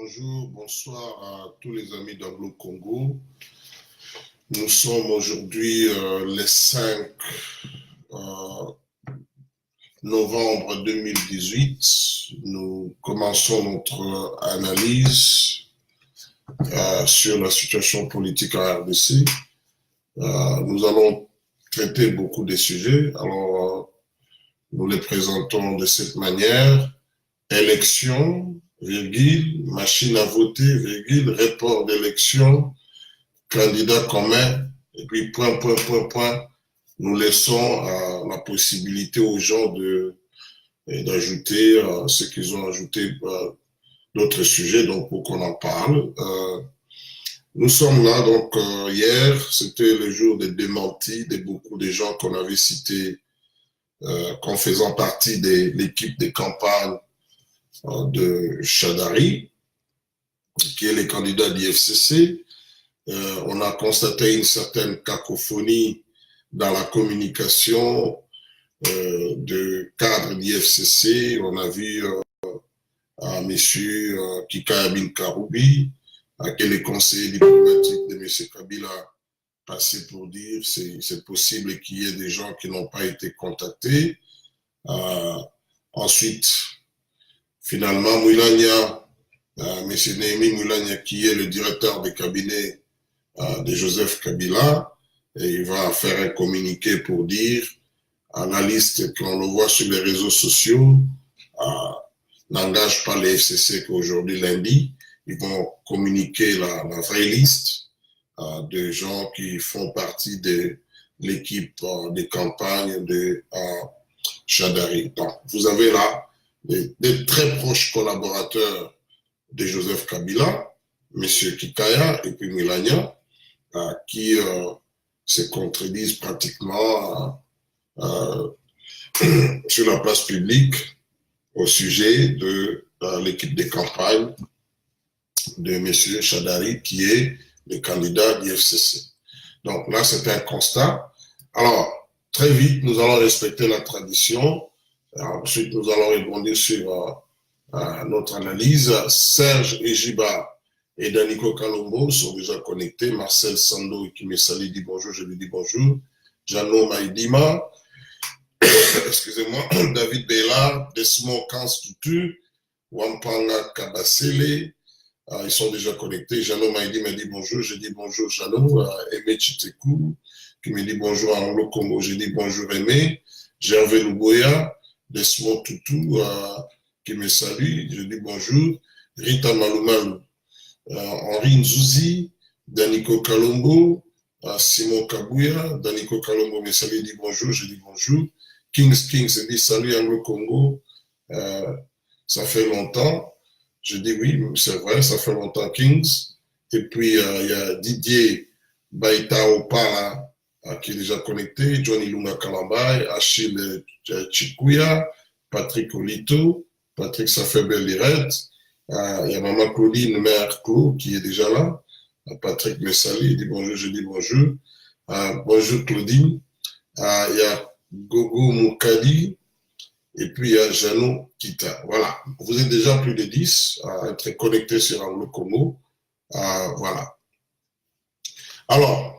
Bonjour, bonsoir à tous les amis d'Anglo-Congo. Nous sommes aujourd'hui le 5 novembre 2018. Nous commençons notre analyse sur la situation politique en RDC. Nous allons traiter beaucoup de sujets. Alors, nous les présentons de cette manière. Élection, virgule, machine à voter, virgule, report d'élection, candidat commun, et puis point, nous laissons la possibilité aux gens d'ajouter ce qu'ils ont ajouté d'autres sujets, donc pour qu'on en parle. Nous sommes là, donc hier, c'était le jour des démentis de beaucoup de gens qu'on avait cités comme faisant partie de l'équipe de campagne de Chadari, qui est le candidat d'IFCC. On a constaté une certaine cacophonie dans la communication de cadres d'IFCC. On a vu M. Kikaya Bin Karoubi, qui est le conseiller diplomatique de M. Kabila, passé pour dire c'est possible qu'il y ait des gens qui n'ont pas été contactés. Ensuite, finalement, Moulania, M. Néhémie Moulania, qui est le directeur de cabinet de Joseph Kabila, et il va faire un communiqué pour dire la liste qu'on le voit sur les réseaux sociaux n'engage pas les FCC qu'aujourd'hui lundi. Ils vont communiquer la vraie liste de gens qui font partie de l'équipe de campagne de Chadari. Donc, vous avez là des très proches collaborateurs de Joseph Kabila, M. Kikaya et puis Milania, qui se contredisent pratiquement sur la place publique au sujet de l'équipe de campagne de M. Chadari, qui est le candidat d'IFCC. Donc là, c'est un constat. Alors, très vite, nous allons respecter la tradition. Ensuite, nous allons rebondir sur notre analyse. Serge Ejiba et Daniko Kalombo sont déjà connectés. Marcel Sando qui me salue dit bonjour, je lui dis bonjour. Jano Maïdima, excusez-moi, David Bellard, Desmond Kanstutu, Wampanga Kabasele, ils sont déjà connectés. Jano Maïdi me dit bonjour, je dis bonjour Jano. Aimé Chitekou qui me dit bonjour à Anglo Congo, je dis bonjour Aimé. Gervais Luboya, Desmond Tutu qui me salue, je dis bonjour. Rita Malumalu, Henri Nzouzi, Daniko Kalombo, Simon Kabouya, Daniko Kalombo me salue, dit bonjour, je dis bonjour. Kings dit salut Anglo Congo, ça fait longtemps. Je dis oui, c'est vrai, ça fait longtemps Kings. Et puis il y a Didier Baïta Opala qui est déjà connecté, Johnny Lunga Kalambay, Achille Chikuya, Patrick Olito, Patrick Safebel Liret, il y a Maman Claudine Mère Clou qui est déjà là, Patrick Messali, il dit bonjour, je dis bonjour. Bonjour Claudine, il y a Gogo Moukadi, et puis il y a Janou Kita. Voilà, vous êtes déjà plus de 10 à être connectés sur Anglo Congo. Voilà. Alors,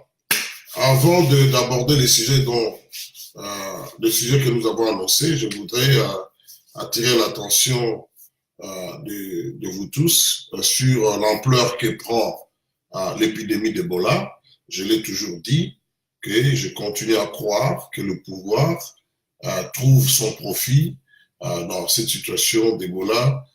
avant d'aborder les sujets que nous avons annoncés, je voudrais attirer l'attention de vous tous sur l'ampleur que prend l'épidémie d'Ebola. Je l'ai toujours dit que je continue à croire que le pouvoir trouve son profit dans cette situation d'Ebola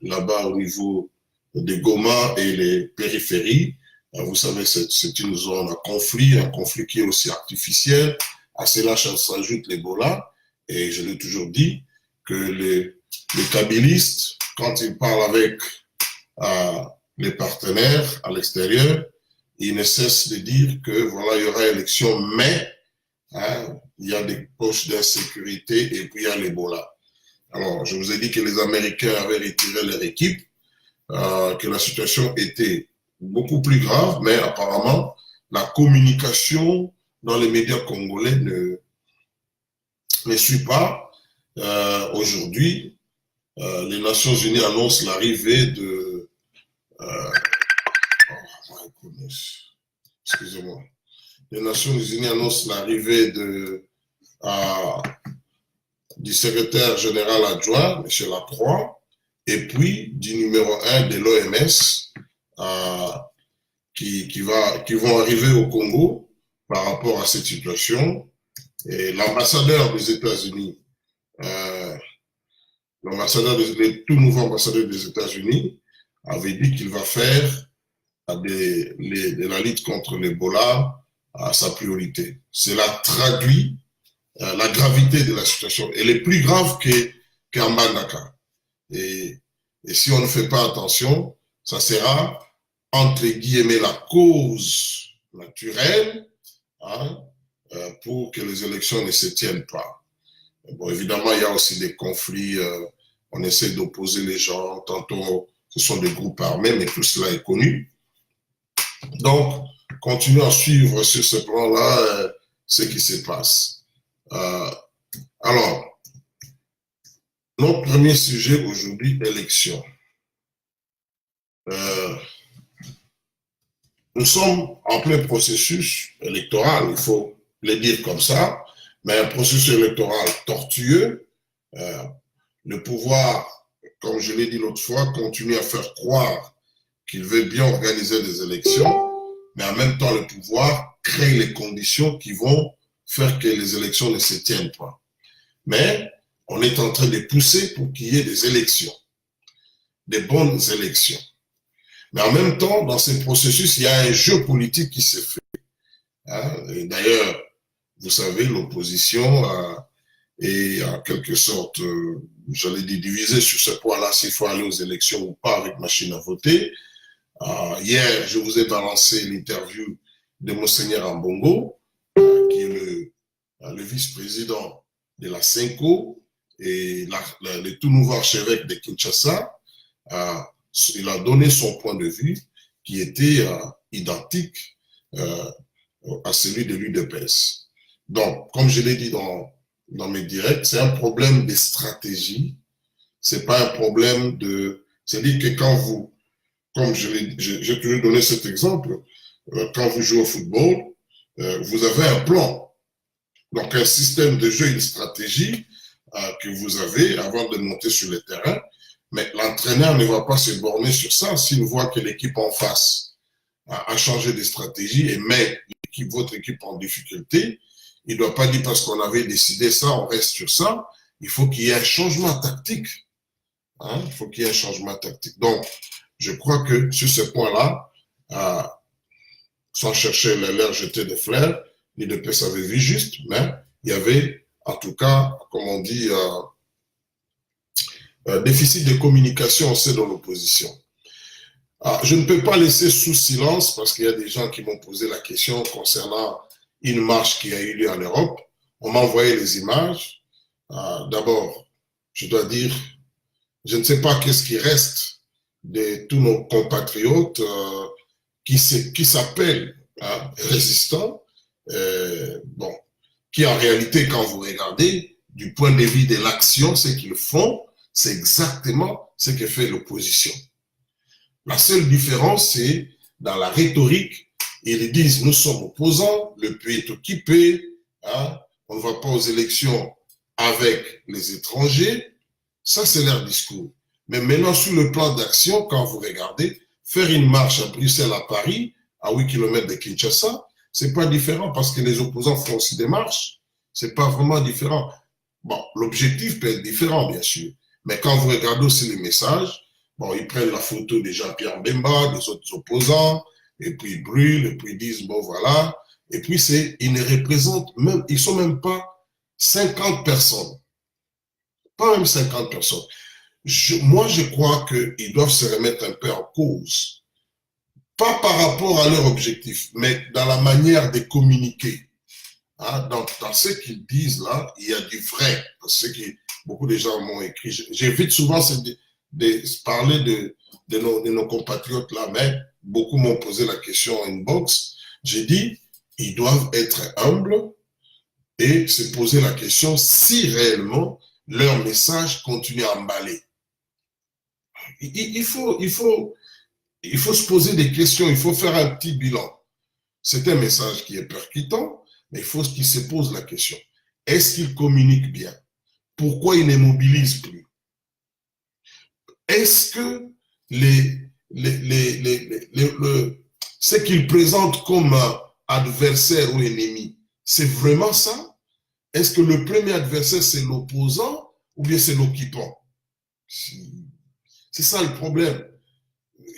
là-bas au niveau de Goma et les périphéries. Vous savez, c'est une zone à conflit, un conflit qui est aussi artificiel. À cela s'ajoute l'Ebola. Et je l'ai toujours dit que les kabilistes, quand ils parlent avec les partenaires à l'extérieur, ils ne cessent de dire que voilà, il y aura élection, mais il y a des poches d'insécurité et puis il y a l'Ebola. Alors, je vous ai dit que les Américains avaient retiré leur équipe, que la situation était beaucoup plus grave, mais apparemment, la communication dans les médias congolais ne suit pas. Aujourd'hui, les Nations Unies annoncent l'arrivée de excusez-moi. Les Nations Unies annoncent l'arrivée du secrétaire général adjoint, M. Lacroix, et puis du numéro 1 de l'OMS, qui vont arriver au Congo par rapport à cette situation. Et l'ambassadeur des États-Unis, le tout nouveau ambassadeur des États-Unis, avait dit qu'il va faire de la lutte contre l'Ebola sa priorité. Cela traduit la gravité de la situation. Elle est plus grave qu'en Mbandaka. Et si on ne fait pas attention, ça sera, entre guillemets, la cause naturelle pour que les élections ne se tiennent pas. Bon, évidemment, il y a aussi des conflits. On essaie d'opposer les gens. Tantôt, ce sont des groupes armés, mais tout cela est connu. Donc, continuons à suivre sur ce plan-là ce qui se passe. Alors, notre premier sujet aujourd'hui, élection. Nous sommes en plein processus électoral, il faut le dire comme ça, mais un processus électoral tortueux. Le pouvoir, comme je l'ai dit l'autre fois, continue à faire croire qu'il veut bien organiser des élections, mais en même temps, le pouvoir crée les conditions qui vont faire que les élections ne se tiennent pas. Mais on est en train de pousser pour qu'il y ait des élections, des bonnes élections. Mais en même temps, dans ce processus, il y a un jeu politique qui se fait. Et d'ailleurs, vous savez, l'opposition est en quelque sorte, j'allais dire, divisée sur ce point-là, s'il faut aller aux élections ou pas avec machine à voter. Hier, je vous ai balancé l'interview de Monseigneur Ambongo, qui est le vice-président de la CENCO et le tout nouveau archevêque de Kinshasa. Il a donné son point de vue qui était identique à celui de l'UDPS. Donc, comme je l'ai dit dans mes directs, c'est un problème de stratégie. C'est pas un problème de... C'est-à-dire que quand vous... Comme j'ai toujours donné cet exemple, quand vous jouez au football, vous avez un plan. Donc, un système de jeu, une stratégie que vous avez avant de monter sur le terrain. Mais l'entraîneur ne va pas se borner sur ça s'il voit que l'équipe en face a changé de stratégie et met votre équipe en difficulté. Il ne doit pas dire parce qu'on avait décidé ça, on reste sur ça. Il faut qu'il y ait un changement tactique. Il faut qu'il y ait un changement tactique. Donc, je crois que sur ce point-là, sans chercher l'air jeté des fleurs, l'UDPS avait vu juste, mais il y avait, en tout cas, comme on dit, déficit de communication aussi dans l'opposition. Je ne peux pas laisser sous silence, parce qu'il y a des gens qui m'ont posé la question concernant une marche qui a eu lieu en Europe. On m'a envoyé les images. D'abord, je dois dire, je ne sais pas qu'est-ce qui reste de tous nos compatriotes qui s'appellent résistants, qui en réalité, quand vous regardez, du point de vue de l'action, ce qu'ils font, c'est exactement ce que fait l'opposition. La seule différence, c'est dans la rhétorique. Ils disent, nous sommes opposants, le pays est occupé, on ne va pas aux élections avec les étrangers. Ça, c'est leur discours. Mais maintenant, sur le plan d'action, quand vous regardez, faire une marche à Bruxelles, à Paris, à 8 km de Kinshasa, c'est pas différent parce que les opposants font aussi des marches. C'est pas vraiment différent. Bon, l'objectif peut être différent, bien sûr. Mais quand vous regardez aussi les messages, bon, ils prennent la photo de Jean-Pierre Bemba, des autres opposants, et puis ils brûlent, et puis ils disent, bon, voilà. Et puis, ils ne représentent même, ils sont même pas 50 personnes. Pas même 50 personnes. Moi, je crois qu'ils doivent se remettre un peu en cause. Pas par rapport à leur objectif, mais dans la manière de communiquer. Dans ce qu'ils disent là, il y a du vrai. Parce que beaucoup de gens m'ont écrit. J'évite souvent de parler de nos compatriotes là, mais beaucoup m'ont posé la question en inbox. J'ai dit, ils doivent être humbles et se poser la question si réellement leur message continue à emballer. Il faut il faut se poser des questions, il faut faire un petit bilan. C'est un message qui est percutant, mais il faut qu'il se pose la question. Est-ce qu'il communique bien? Pourquoi il ne mobilise plus? Est-ce que ce qu'il présente comme adversaire ou ennemi, c'est vraiment ça? Est-ce que le premier adversaire, c'est l'opposant ou bien c'est l'occupant? C'est ça le problème.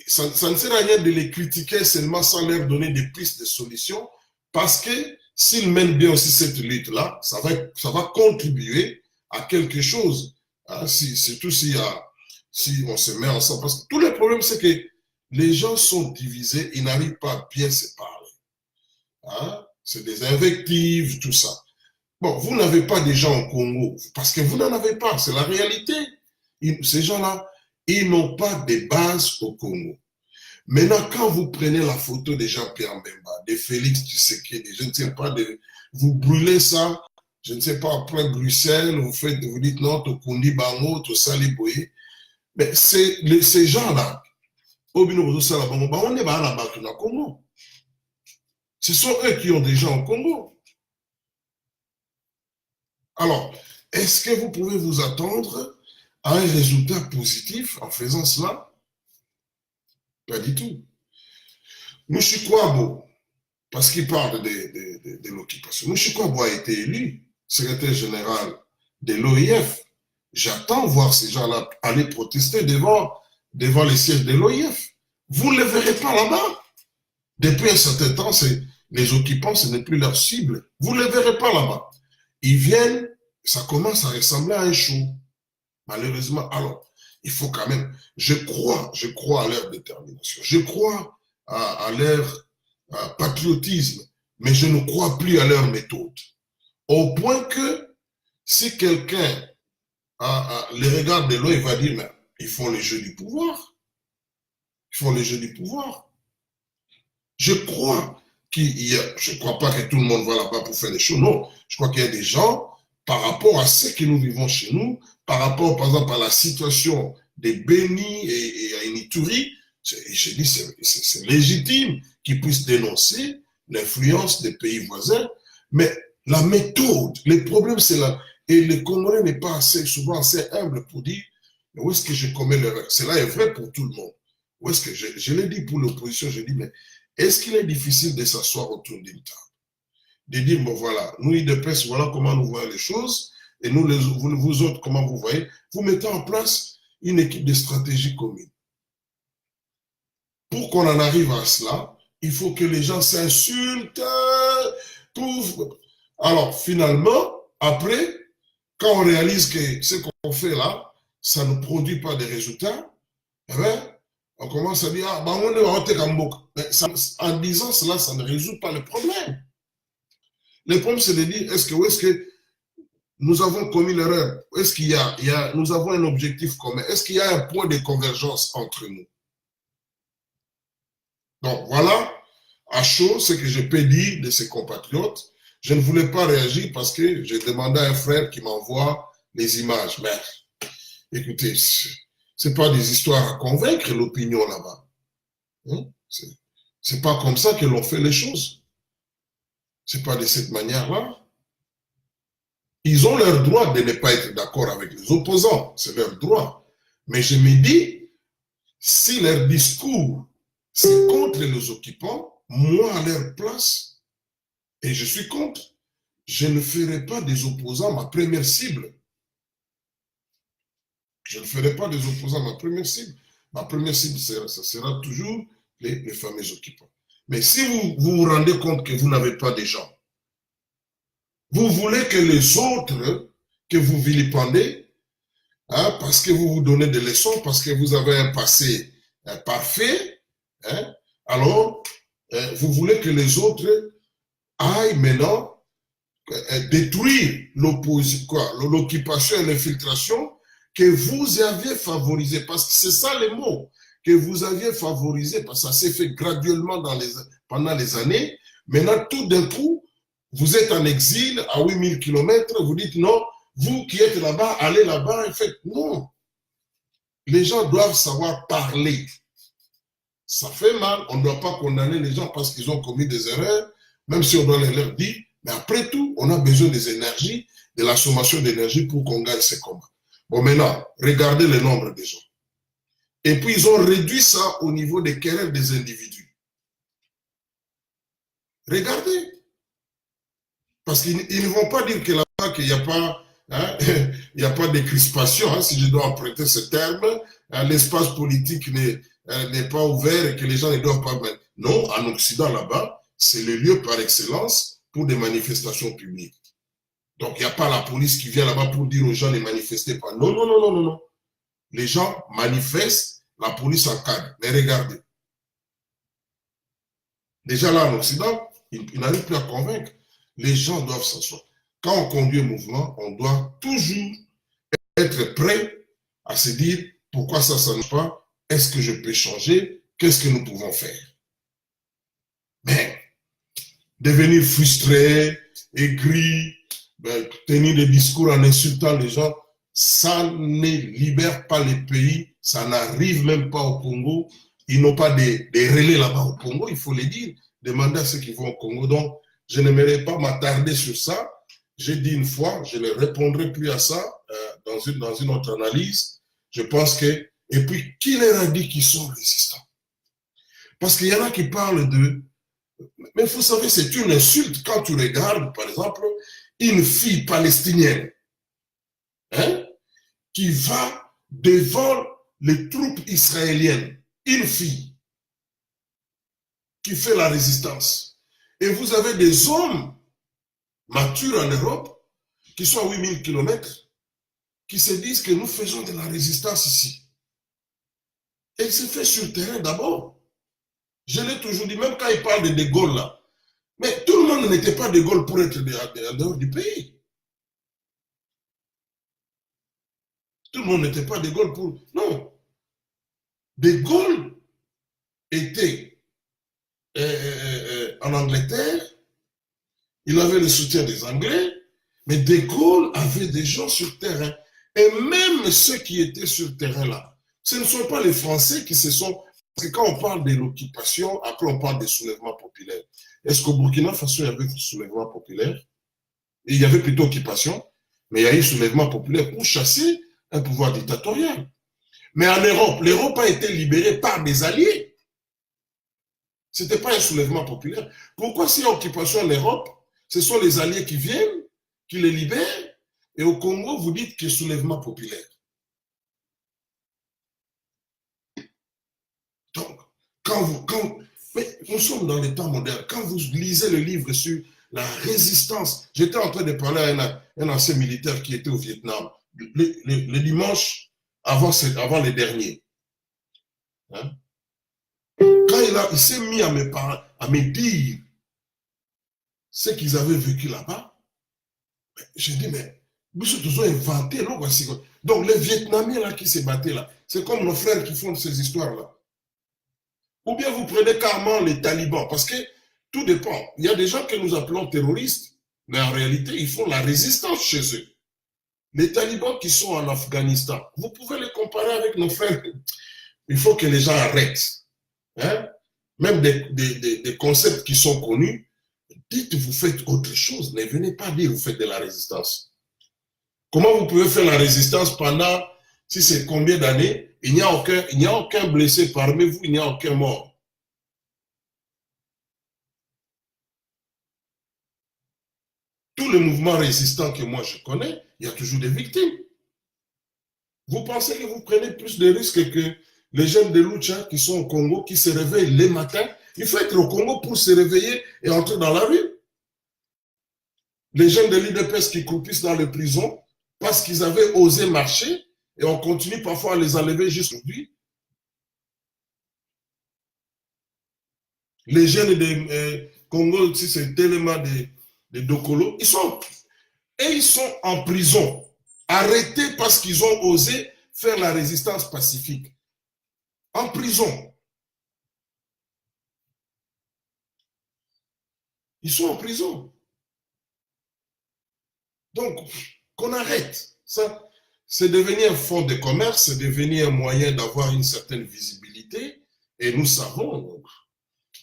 Ça ne sert à rien de les critiquer seulement sans leur donner des pistes de solutions, parce que s'ils mènent bien aussi cette lutte-là, ça va contribuer à quelque chose, hein, surtout si on se met ensemble. Parce que tous les problèmes, c'est que les gens sont divisés, ils n'arrivent pas à bien se parler. Hein? C'est des invectives, tout ça. Bon, vous n'avez pas des gens au Congo, parce que vous n'en avez pas, c'est la réalité. Ces gens-là, ils n'ont pas de base au Congo. Maintenant, quand vous prenez la photo de Jean-Pierre Mbemba, de Félix Tshisekedi, je ne sais pas, vous brûlez ça, je ne sais pas, après Bruxelles, vous dites non, Tokundi Bango, Tosali Boye. Mais ces gens-là, ce sont eux qui ont des gens au Congo. Alors, est-ce que vous pouvez vous attendre à un résultat positif en faisant cela? Pas du tout. Mouchikwabo, parce qu'il parle de l'occupation, Mouchikwabo a été élu secrétaire général de l'OIF. J'attends voir ces gens-là aller protester devant les sièges de l'OIF. Vous ne les verrez pas là-bas. Depuis un certain temps, les occupants, ce n'est plus leur cible. Vous ne les verrez pas là-bas. Ils viennent, ça commence à ressembler à un show. Malheureusement, alors, il faut quand même, je crois à leur détermination, je crois à leur patriotisme, mais je ne crois plus à leur méthode. Au point que, si quelqu'un les regarde de loin, il va dire, mais ils font les jeux du pouvoir. Ils font les jeux du pouvoir. Je crois je ne crois pas que tout le monde va là-bas pour faire les choses, non. Je crois qu'il y a des gens, par rapport à ce que nous vivons chez nous, par rapport, par exemple, à la situation des Béni et à Inituri, je dis c'est légitime qu'ils puissent dénoncer l'influence des pays voisins, mais la méthode, le problème c'est là, et le Congolais n'est pas souvent assez humble pour dire, mais où est-ce que je commets l'erreur? Cela est vrai pour tout le monde. Où est-ce que je l'ai dit pour l'opposition, je dis, mais est-ce qu'il est difficile de s'asseoir autour d'une table? De dire, bon voilà, nous, IDPS, voilà comment nous voyons les choses, et nous, vous autres, comment vous voyez, vous mettez en place une équipe de stratégie commune. Pour qu'on en arrive à cela, il faut que les gens s'insultent. Alors, finalement, après, quand on réalise que ce qu'on fait là, ça ne produit pas de résultats, eh bien, on commence à dire, ah, on est en disant cela, ça ne résout pas le problème. Le problème, c'est de dire, où est-ce que nous avons commis l'erreur? Est-ce qu'il y a, nous avons un objectif commun? Est-ce qu'il y a un point de convergence entre nous? Donc, voilà, à chaud, ce que je peux dire de ces compatriotes. Je ne voulais pas réagir parce que j'ai demandé à un frère qui m'envoie les images. Mais, écoutez, c'est pas des histoires à convaincre l'opinion là-bas. Hein? C'est pas comme ça que l'on fait les choses. C'est pas de cette manière-là. Ils ont leur droit de ne pas être d'accord avec les opposants. C'est leur droit. Mais je me dis, si leur discours, c'est contre les occupants, moi, à leur place, et je suis contre, je ne ferai pas des opposants ma première cible. Je ne ferai pas des opposants ma première cible. Ma première cible, ça sera toujours les fameux occupants. Mais si vous vous rendez compte que vous n'avez pas de gens, vous voulez que les autres, que vous vilipendez, hein, parce que vous vous donnez des leçons, parce que vous avez un passé parfait, hein, alors vous voulez que les autres aillent maintenant détruire l'occupation et l'infiltration que vous aviez favorisé, parce que c'est ça les mots, que vous aviez favorisé, parce que ça s'est fait graduellement pendant les années. Maintenant, tout d'un coup, vous êtes en exil à 8000 km, vous dites non, vous qui êtes là-bas, allez là-bas, en fait, non. Les gens doivent savoir parler. Ça fait mal. On ne doit pas condamner les gens parce qu'ils ont commis des erreurs, même si on doit leur dire. Mais après tout, on a besoin des énergies, de la sommation d'énergie pour qu'on gagne ces combats. Bon, maintenant, regardez le nombre des gens. Et puis, ils ont réduit ça au niveau des querelles des individus. Regardez. Parce qu'ils ne vont pas dire que là-bas, qu'il n'y a pas, hein, il n'y a pas de crispation, hein, si je dois emprunter ce terme, hein, l'espace politique n'est pas ouvert et que les gens ne doivent pas... Non, en Occident, là-bas, c'est le lieu par excellence pour des manifestations publiques. Donc, il n'y a pas la police qui vient là-bas pour dire aux gens ne manifestez pas. Non, non, non, non, non, non. Les gens manifestent, la police encadre. Mais regardez. Déjà là, en Occident, ils n'arrivent plus à convaincre. Les gens doivent s'asseoir. Quand on conduit un mouvement, on doit toujours être prêt à se dire pourquoi ça ne marche pas, est-ce que je peux changer, qu'est-ce que nous pouvons faire. Mais devenir frustré, aigri, tenir des discours en insultant les gens, ça ne libère pas les pays, ça n'arrive même pas au Congo. Ils n'ont pas des relais là-bas au Congo, il faut le dire. Demandez à ceux qui vont au Congo. Donc, je n'aimerais pas m'attarder sur ça. J'ai dit une fois, je ne répondrai plus à ça dans une autre analyse. Je pense que... Et puis, qui leur a dit qu'ils sont résistants? Parce qu'il y en a qui parlent de... Mais vous savez, c'est une insulte quand tu regardes, par exemple, une fille palestinienne, hein, qui va devant les troupes israéliennes, une fille qui fait la résistance. Et vous avez des hommes matures en Europe qui sont à 8000 km qui se disent que nous faisons de la résistance ici. Et c'est fait sur le terrain d'abord. Je l'ai toujours dit, même quand ils parlent de Gaulle là, mais tout le monde n'était pas de Gaulle pour être en dehors du pays. Tout le monde n'était pas de Gaulle pour... Non. De Gaulle était en Angleterre, il avait le soutien des Anglais, mais De Gaulle avait des gens sur terrain. Et même ceux qui étaient sur le terrain là, ce ne sont pas les Français qui se sont... Parce que quand on parle de l'occupation, après on parle des soulèvements populaires. Est-ce qu'au Burkina Faso, il y avait des soulèvements populaires? Il y avait plutôt occupation, mais il y a eu soulèvement populaire pour chasser un pouvoir dictatorial. Mais en Europe, l'Europe a été libérée par des alliés. Ce n'était pas un soulèvement populaire. Pourquoi s'il y a occupation en Europe, ce sont les alliés qui viennent, qui les libèrent, et au Congo, vous dites que soulèvement populaire. Donc, mais nous sommes dans les temps modernes. Quand vous lisez le livre sur la résistance, j'étais en train de parler à un ancien militaire qui était au Vietnam, le dimanche avant les derniers. Hein? Quand il s'est mis à me dire ce qu'ils avaient vécu là-bas, j'ai dit, mais ils ont inventé. Donc, les Vietnamiens là, qui se battaient là, c'est comme nos frères qui font ces histoires-là. Ou bien vous prenez carrément les talibans, parce que tout dépend. Il y a des gens que nous appelons terroristes, mais en réalité, ils font la résistance chez eux. Les talibans qui sont en Afghanistan, vous pouvez les comparer avec nos frères. Il faut que les gens arrêtent. Hein? Même des concepts qui sont connus, dites vous faites autre chose. Ne venez pas dire vous faites de la résistance. Comment vous pouvez faire la résistance pendant, si c'est combien d'années, il n'y a aucun blessé parmi vous, il n'y a aucun mort. Tous les mouvements résistants que moi je connais, il y a toujours des victimes. Vous pensez que vous prenez plus de risques que les jeunes de Lucha qui sont au Congo, qui se réveillent les matins. Il faut être au Congo pour se réveiller et entrer dans la rue. Les jeunes de l'IDPS qui croupissent dans les prisons parce qu'ils avaient osé marcher et on continue parfois à les enlever jusqu'aujourd'hui. Les jeunes de Congo, si c'est tellement de Dokolo, ils sont en prison, arrêtés parce qu'ils ont osé faire la résistance pacifique. En prison. Ils sont en prison. Donc, qu'on arrête. Ça, c'est devenu un fonds de commerce, c'est devenu un moyen d'avoir une certaine visibilité Et nous savons,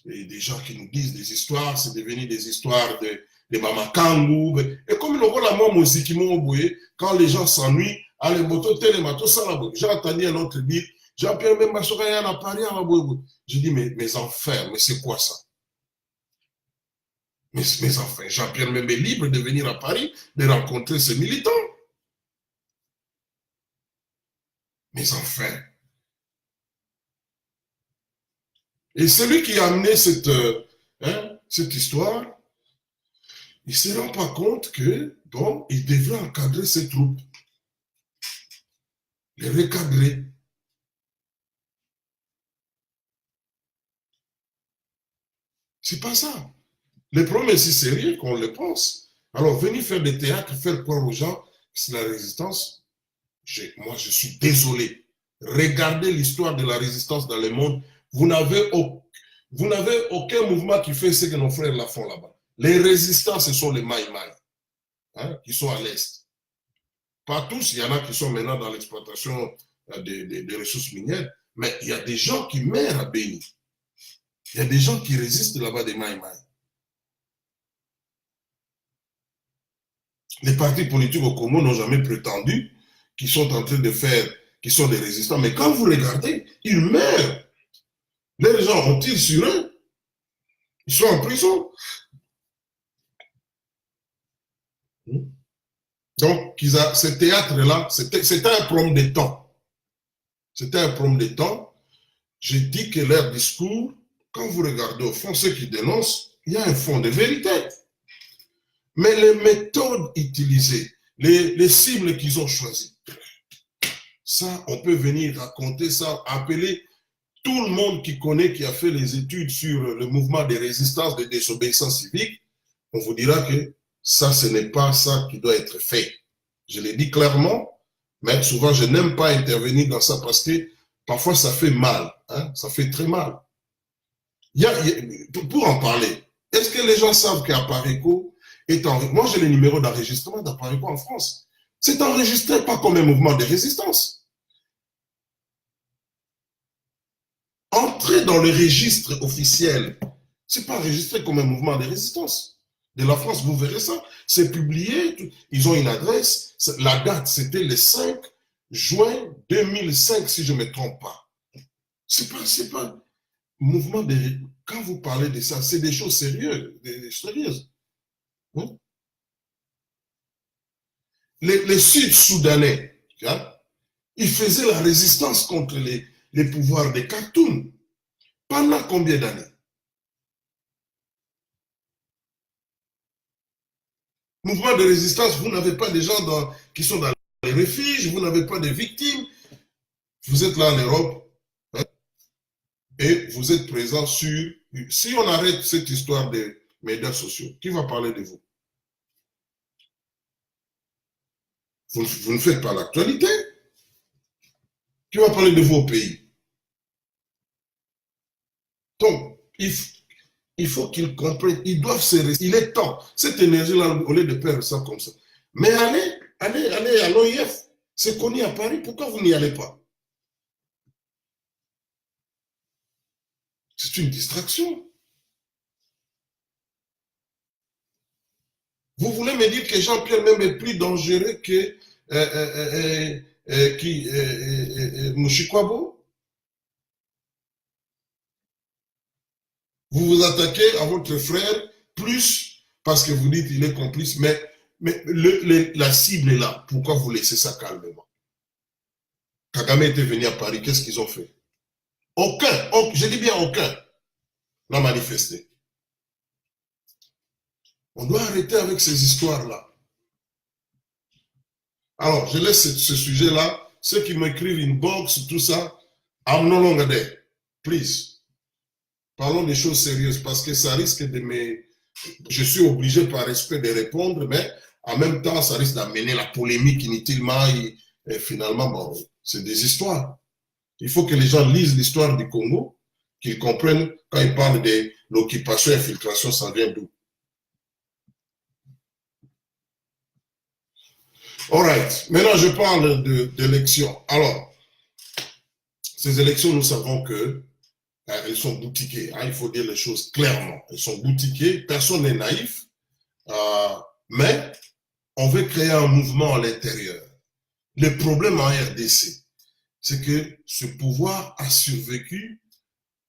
et des gens qui nous disent des histoires, c'est devenu des histoires de Mama Kangou. Et comme nous voit la moi musique, quand les gens s'ennuient, allez, moto, télémato, ça là. J'ai entendu un autre dire, Jean-Pierre Membasorayan à Paris, à Maboué. J'ai dit, mes enfers, mais c'est quoi ça? Mes enfants, Jean-Pierre Membe est libre de venir à Paris, de rencontrer ses militants. Mes enfants. Et celui qui a amené cette histoire, il ne se rend pas compte que, bon, il devrait encadrer ses troupes. Les recadrer. C'est pas ça. Le problème est si sérieux qu'on le pense. Alors, venir faire des théâtres, faire croire aux gens que c'est la résistance, moi, je suis désolé. Regardez l'histoire de la résistance dans le monde. Vous n'avez aucun mouvement qui fait ce que nos frères la font là-bas. Les résistants, ce sont les Maïmaï, qui sont à l'Est. Pas tous, il y en a qui sont maintenant dans l'exploitation des ressources minières, mais il y a des gens qui meurent à Béni. Il y a des gens qui résistent là-bas des Maïmaï. Les partis politiques au Congo n'ont jamais prétendu qu'ils sont en train de faire, qu'ils sont des résistants. Mais quand vous regardez, ils meurent. Les gens, on tire sur eux. Ils sont en prison. Donc, ce théâtre-là, c'était un problème de temps. C'était un problème de temps. Je dis que leur discours, quand vous regardez au fond, ceux qui dénoncent, il y a un fond de vérité. Mais les méthodes utilisées, les cibles qu'ils ont choisies, ça, on peut venir raconter ça, appeler tout le monde qui connaît, qui a fait les études sur le mouvement de résistance, de désobéissance civique, on vous dira que ça, ce n'est pas ça qui doit être fait. Je l'ai dit clairement, mais souvent, je n'aime pas intervenir dans ça parce que parfois, ça fait mal. Ça fait très mal. Pour en parler, est-ce que les gens savent qu'Apareco est enregistré? Moi, j'ai le numéro d'enregistrement d'Apareco en France. C'est enregistré pas comme un mouvement de résistance. Entrez dans le registre officiel. C'est pas enregistré comme un mouvement de résistance. De la France, vous verrez ça. C'est publié, ils ont une adresse. La date, c'était le 5 juin 2005, si je ne me trompe pas. C'est pas mouvement de... Quand vous parlez de ça, c'est des choses sérieuses. Les Sud-Soudanais, ils faisaient la résistance contre les pouvoirs de Khartoum. Pendant combien d'années? Mouvement de résistance, vous n'avez pas des gens qui sont dans les refuges, vous n'avez pas de victimes. Vous êtes là en Europe, et vous êtes présent sur... Si on arrête cette histoire des médias sociaux, qui va parler de vous? Vous ne faites pas l'actualité. Qui va parler de vous au pays? Donc, il faut qu'ils comprennent, ils doivent se rester. Il est temps. Cette énergie-là, au lieu de perdre ça comme ça. Mais allez à l'OIF. C'est connu à Paris, pourquoi vous n'y allez pas? C'est une distraction. Vous voulez me dire que Jean-Pierre même est plus dangereux que Mouchikwabo? Vous vous attaquez à votre frère plus parce que vous dites qu'il est complice, mais la cible est là. Pourquoi vous laissez ça calmement? Kagame était venu à Paris, qu'est-ce qu'ils ont fait? Aucun, je dis bien aucun, n'a manifesté. On doit arrêter avec ces histoires-là. Alors, je laisse ce sujet-là. Ceux qui m'écrivent inbox, tout ça, I'm no longer there. Please. Parlons des choses sérieuses parce que ça risque de me... Je suis obligé par respect de répondre, mais en même temps, ça risque d'amener la polémique inutilement et finalement, bon, c'est des histoires. Il faut que les gens lisent l'histoire du Congo, qu'ils comprennent quand ils parlent de l'occupation et infiltration, ça vient d'où. All right. Maintenant, je parle d'élections. Alors, ces élections, nous savons que elles sont boutiquées, hein, il faut dire les choses clairement. Elles sont boutiquées, personne n'est naïf, mais on veut créer un mouvement à l'intérieur. Le problème en RDC, c'est que ce pouvoir a survécu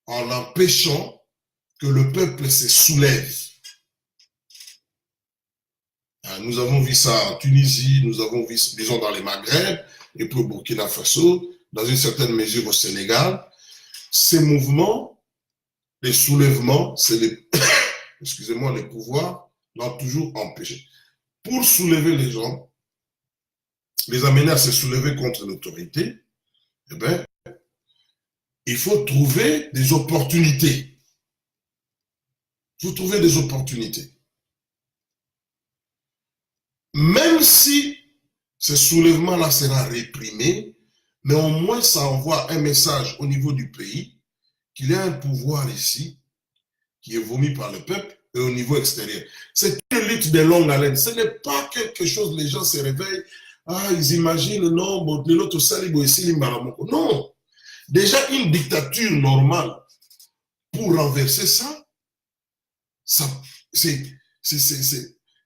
en empêchant que le peuple se soulève. Nous avons vu ça en Tunisie, nous avons vu, disons, dans les Maghreb, et puis au Burkina Faso, dans une certaine mesure au Sénégal. Ces mouvements, les soulèvements, c'est les, excusez-moi, les pouvoirs l'ont toujours empêché. Pour soulever les gens, les amener à se soulever contre l'autorité, eh bien, il faut trouver des opportunités. Il faut trouver des opportunités. Même si ce soulèvement-là sera réprimé, mais au moins ça envoie un message au niveau du pays qu'il y a un pouvoir ici qui est vomi par le peuple et au niveau extérieur. C'est une lutte de longue haleine. Ce n'est pas quelque chose, les gens se réveillent, ils imaginent, non, l'autre salibo ici, non. Déjà, une dictature normale, pour renverser ça,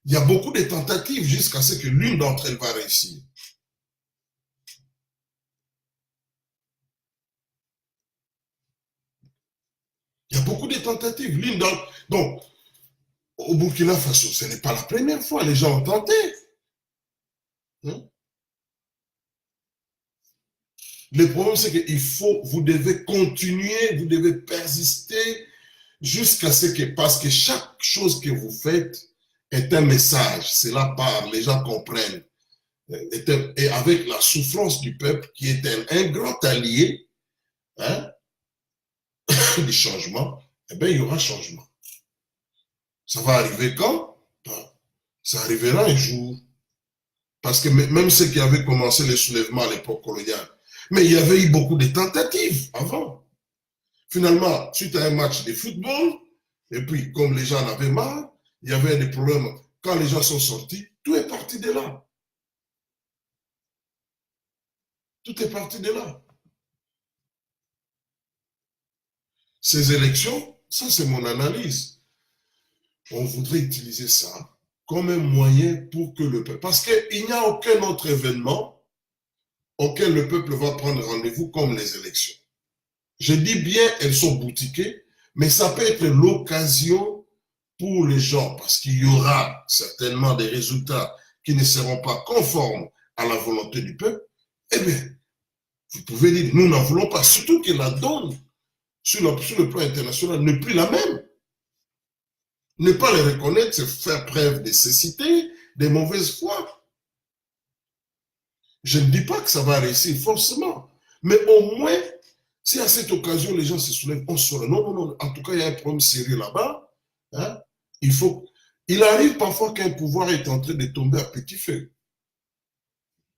il y a beaucoup de tentatives jusqu'à ce que l'une d'entre elles va réussir. Il y a beaucoup de tentatives. Donc, au Burkina Faso, ce n'est pas la première fois, les gens ont tenté. Hein? Le problème, c'est qu'il faut, vous devez continuer, vous devez persister jusqu'à ce que, parce que chaque chose que vous faites est un message, cela parle, les gens comprennent. Et avec la souffrance du peuple, qui est un grand allié, hein, du changement, eh bien, il y aura changement. Ça va arriver quand? Ça arrivera un jour. Parce que même ceux qui avaient commencé les soulèvements à l'époque coloniale, mais il y avait eu beaucoup de tentatives avant. Finalement, suite à un match de football, et puis comme les gens en avaient marre, il y avait des problèmes. Quand les gens sont sortis, tout est parti de là. Tout est parti de là. Ces élections, ça c'est mon analyse. On voudrait utiliser ça comme un moyen pour que le peuple... Parce qu'il n'y a aucun autre événement auquel le peuple va prendre rendez-vous comme les élections. Je dis bien, elles sont boutiquées, mais ça peut être l'occasion pour les gens, parce qu'il y aura certainement des résultats qui ne seront pas conformes à la volonté du peuple. Eh bien, vous pouvez dire, nous n'en voulons pas, surtout que la donne sur le plan international n'est plus la même. Ne pas les reconnaître, c'est faire preuve de cécité, de mauvaise foi. Je ne dis pas que ça va réussir forcément, mais au moins, si à cette occasion les gens se soulèvent, on saura. Non, non, non, en tout cas, il y a un problème sérieux là-bas. Hein? Il arrive parfois qu'un pouvoir est en train de tomber à petit feu.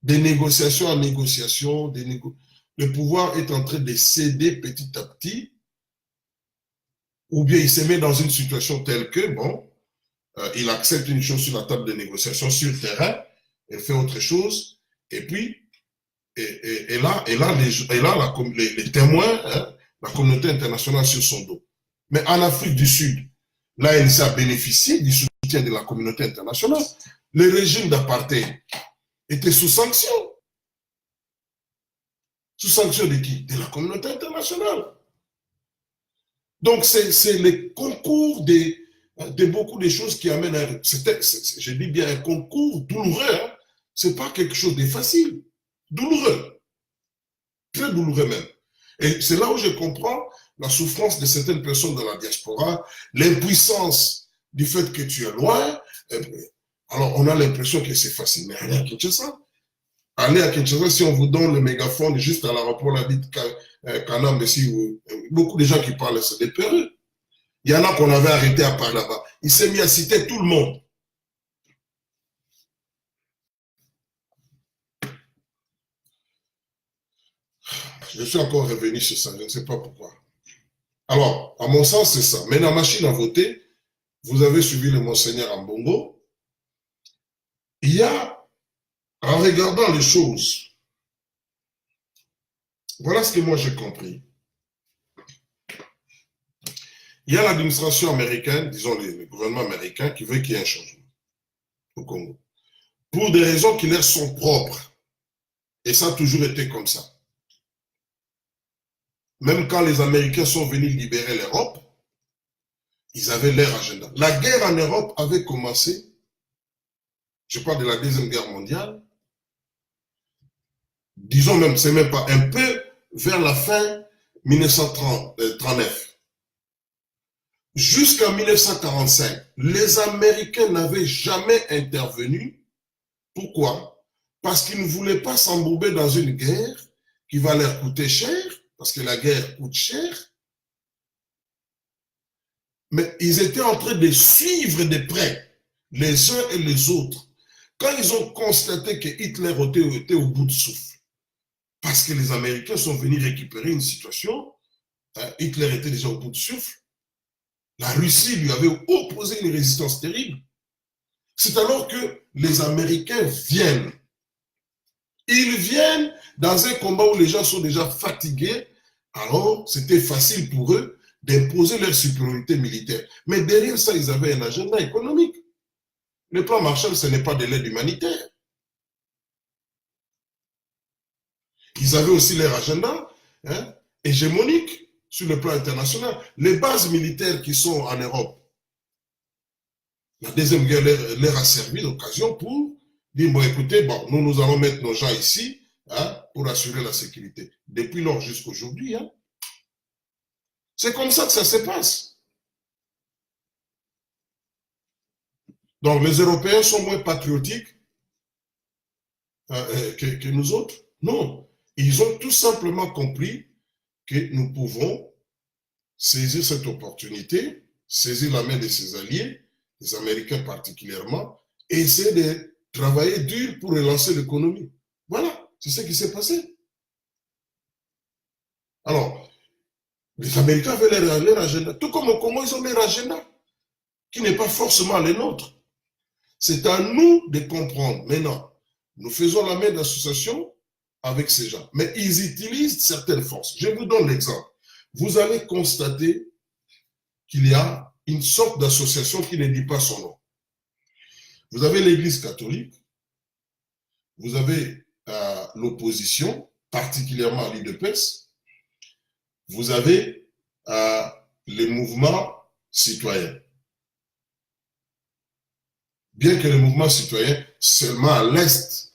Des négociations en négociation, le pouvoir est en train de céder petit à petit, ou bien il se met dans une situation telle que, bon, il accepte une chose sur la table de négociation sur le terrain, et fait autre chose, et puis, et là, les témoins, hein, la communauté internationale sur son dos. Mais en Afrique du Sud, l'ANC a bénéficié du soutien de la communauté internationale. Le régime d'apartheid était sous sanction. Sous sanction de qui? De la communauté internationale. Donc, c'est le concours de beaucoup de choses qui amènent à... je dis bien un concours douloureux. Hein? Ce n'est pas quelque chose de facile. Douloureux. Très douloureux même. Et c'est là où je comprends la souffrance de certaines personnes dans la diaspora, l'impuissance du fait que tu es loin. Alors, on a l'impression que c'est facile. Mais allez à Kinshasa. Allez à Kinshasa, si on vous donne le mégaphone juste à l'aéroport, la dite Kanam, beaucoup de gens qui parlent, c'est des peureux. Il y en a qu'on avait arrêté à part là-bas. Il s'est mis à citer tout le monde. Je suis encore revenu sur ça, je ne sais pas pourquoi. Alors, à mon sens, c'est ça. Mais la machine à voter, vous avez suivi le Monseigneur Ambongo. Il y a, en regardant les choses, voilà ce que moi j'ai compris. Il y a l'administration américaine, disons le gouvernement américain, qui veut qu'il y ait un changement au Congo. Pour des raisons qui leur sont propres. Et ça a toujours été comme ça. Même quand les Américains sont venus libérer l'Europe, ils avaient leur agenda. La guerre en Europe avait commencé, je parle de la Deuxième Guerre mondiale, disons même, c'est même pas, un peu vers la fin 1939. Jusqu'en 1945, les Américains n'avaient jamais intervenu. Pourquoi? Parce qu'ils ne voulaient pas s'embourber dans une guerre qui va leur coûter cher, parce que la guerre coûte cher. Mais ils étaient en train de suivre de près les uns et les autres. Quand ils ont constaté que Hitler était au bout de souffle, parce que les Américains sont venus récupérer une situation, Hitler était déjà au bout de souffle, la Russie lui avait opposé une résistance terrible. C'est alors que les Américains viennent. Ils viennent dans un combat où les gens sont déjà fatigués, alors c'était facile pour eux d'imposer leur supériorité militaire. Mais derrière ça, ils avaient un agenda économique. Le plan Marshall, ce n'est pas de l'aide humanitaire. Ils avaient aussi leur agenda hégémonique sur le plan international. Les bases militaires qui sont en Europe, la Deuxième Guerre leur a servi d'occasion pour dire, bon écoutez, bon, nous allons mettre nos gens ici pour assurer la sécurité. Depuis lors jusqu'à aujourd'hui, c'est comme ça que ça se passe. Donc les Européens sont moins patriotiques que nous autres? Non. Ils ont tout simplement compris que nous pouvons saisir cette opportunité, saisir la main de ses alliés, les Américains particulièrement, et essayer de travailler dur pour relancer l'économie. Voilà, c'est ce qui s'est passé. Alors, les Américains avaient leur agenda, tout comme au Congo, ils ont leur agenda, qui n'est pas forcément le nôtre. C'est à nous de comprendre. Maintenant, nous faisons la main d'association avec ces gens, mais ils utilisent certaines forces. Je vous donne l'exemple. Vous allez constater qu'il y a une sorte d'association qui ne dit pas son nom. Vous avez l'Église catholique, vous avez l'opposition, particulièrement à l'UDPS, vous avez les mouvements citoyens. Bien que les mouvements citoyens, seulement à l'Est,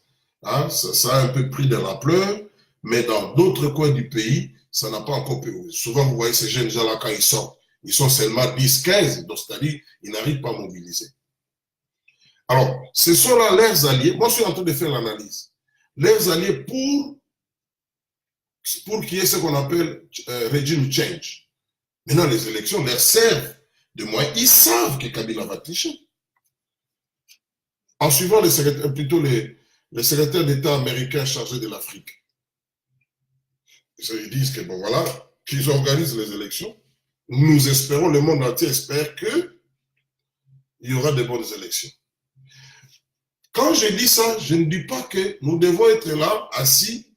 ça a un peu pris de l'ampleur, mais dans d'autres coins du pays, ça n'a pas encore pu. Souvent, vous voyez ces jeunes gens-là, quand ils sortent, ils sont seulement 10, 15, donc c'est-à-dire ils n'arrivent pas à mobiliser. Alors, ce sont là leurs alliés. Moi, je suis en train de faire l'analyse. Leurs alliés pour qu'il y ait ce qu'on appelle regime change. Maintenant, les élections leur servent de moyens. Ils savent que Kabila va tricher. En suivant le secrétaire d'État américain chargé de l'Afrique. Ils disent que, bon voilà, qu'ils organisent les élections. Nous espérons, le monde entier espère qu'il y aura de bonnes élections. Quand je dis ça, je ne dis pas que nous devons être là, assis,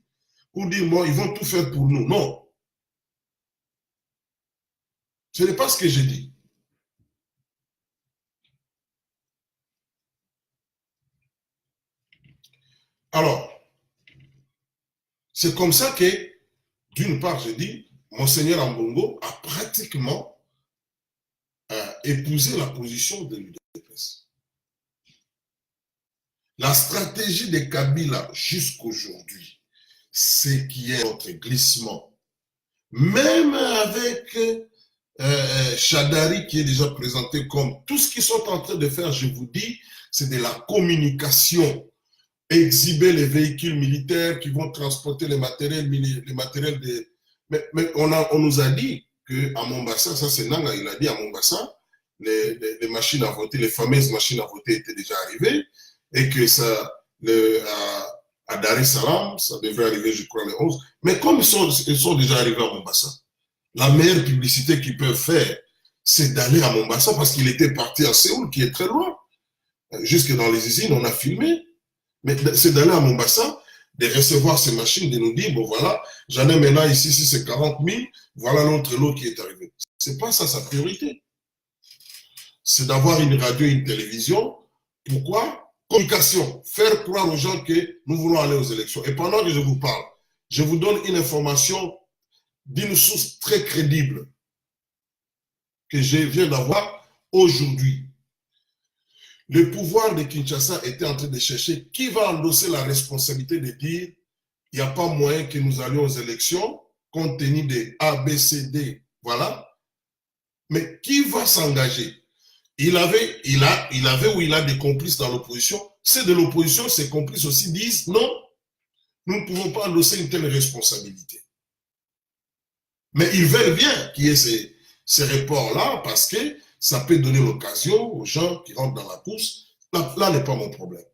pour dire, bon, ils vont tout faire pour nous. Non. Ce n'est pas ce que j'ai dit. Alors, c'est comme ça que, d'une part, je dis, Monseigneur Ambongo a pratiquement épousé la position de l'UDPS. La stratégie de Kabila jusqu'aujourd'hui, c'est qu'il y ait notre glissement. Même avec Chadari qui est déjà présenté comme tout ce qu'ils sont en train de faire, je vous dis, c'est de la communication. Exhiber les véhicules militaires qui vont transporter les matériels de... Mais on nous a dit qu'à Mombasa, ça c'est Nanga, il a dit à Mombasa, les machines à voter, les fameuses machines à voter étaient déjà arrivées et que ça, à Dar es Salaam, ça devrait arriver, je crois, le 11. Mais comme ils sont déjà arrivés à Mombasa, la meilleure publicité qu'ils peuvent faire, c'est d'aller à Mombasa parce qu'il était parti à Séoul, qui est très loin. Jusque dans les usines, on a filmé. Mais c'est d'aller à Mombasa, de recevoir ces machines, de nous dire, bon voilà, j'en ai maintenant ici, si c'est 40 000, voilà l'autre lot qui est arrivé. C'est pas ça sa priorité. C'est d'avoir une radio, une télévision. Pourquoi? Communication. Faire croire aux gens que nous voulons aller aux élections. Et pendant que je vous parle, je vous donne une information d'une source très crédible que je viens d'avoir aujourd'hui. Le pouvoir de Kinshasa était en train de chercher qui va endosser la responsabilité de dire il n'y a pas moyen que nous allions aux élections compte tenu des A, B, C, D. Voilà. Mais qui va s'engager? Il avait ou il a des complices dans l'opposition. Ceux de l'opposition, ces complices aussi disent non, nous ne pouvons pas endosser une telle responsabilité. Mais ils veulent bien qu'il y ait ces reports-là parce que ça peut donner l'occasion aux gens qui rentrent dans la course. Là n'est pas mon problème.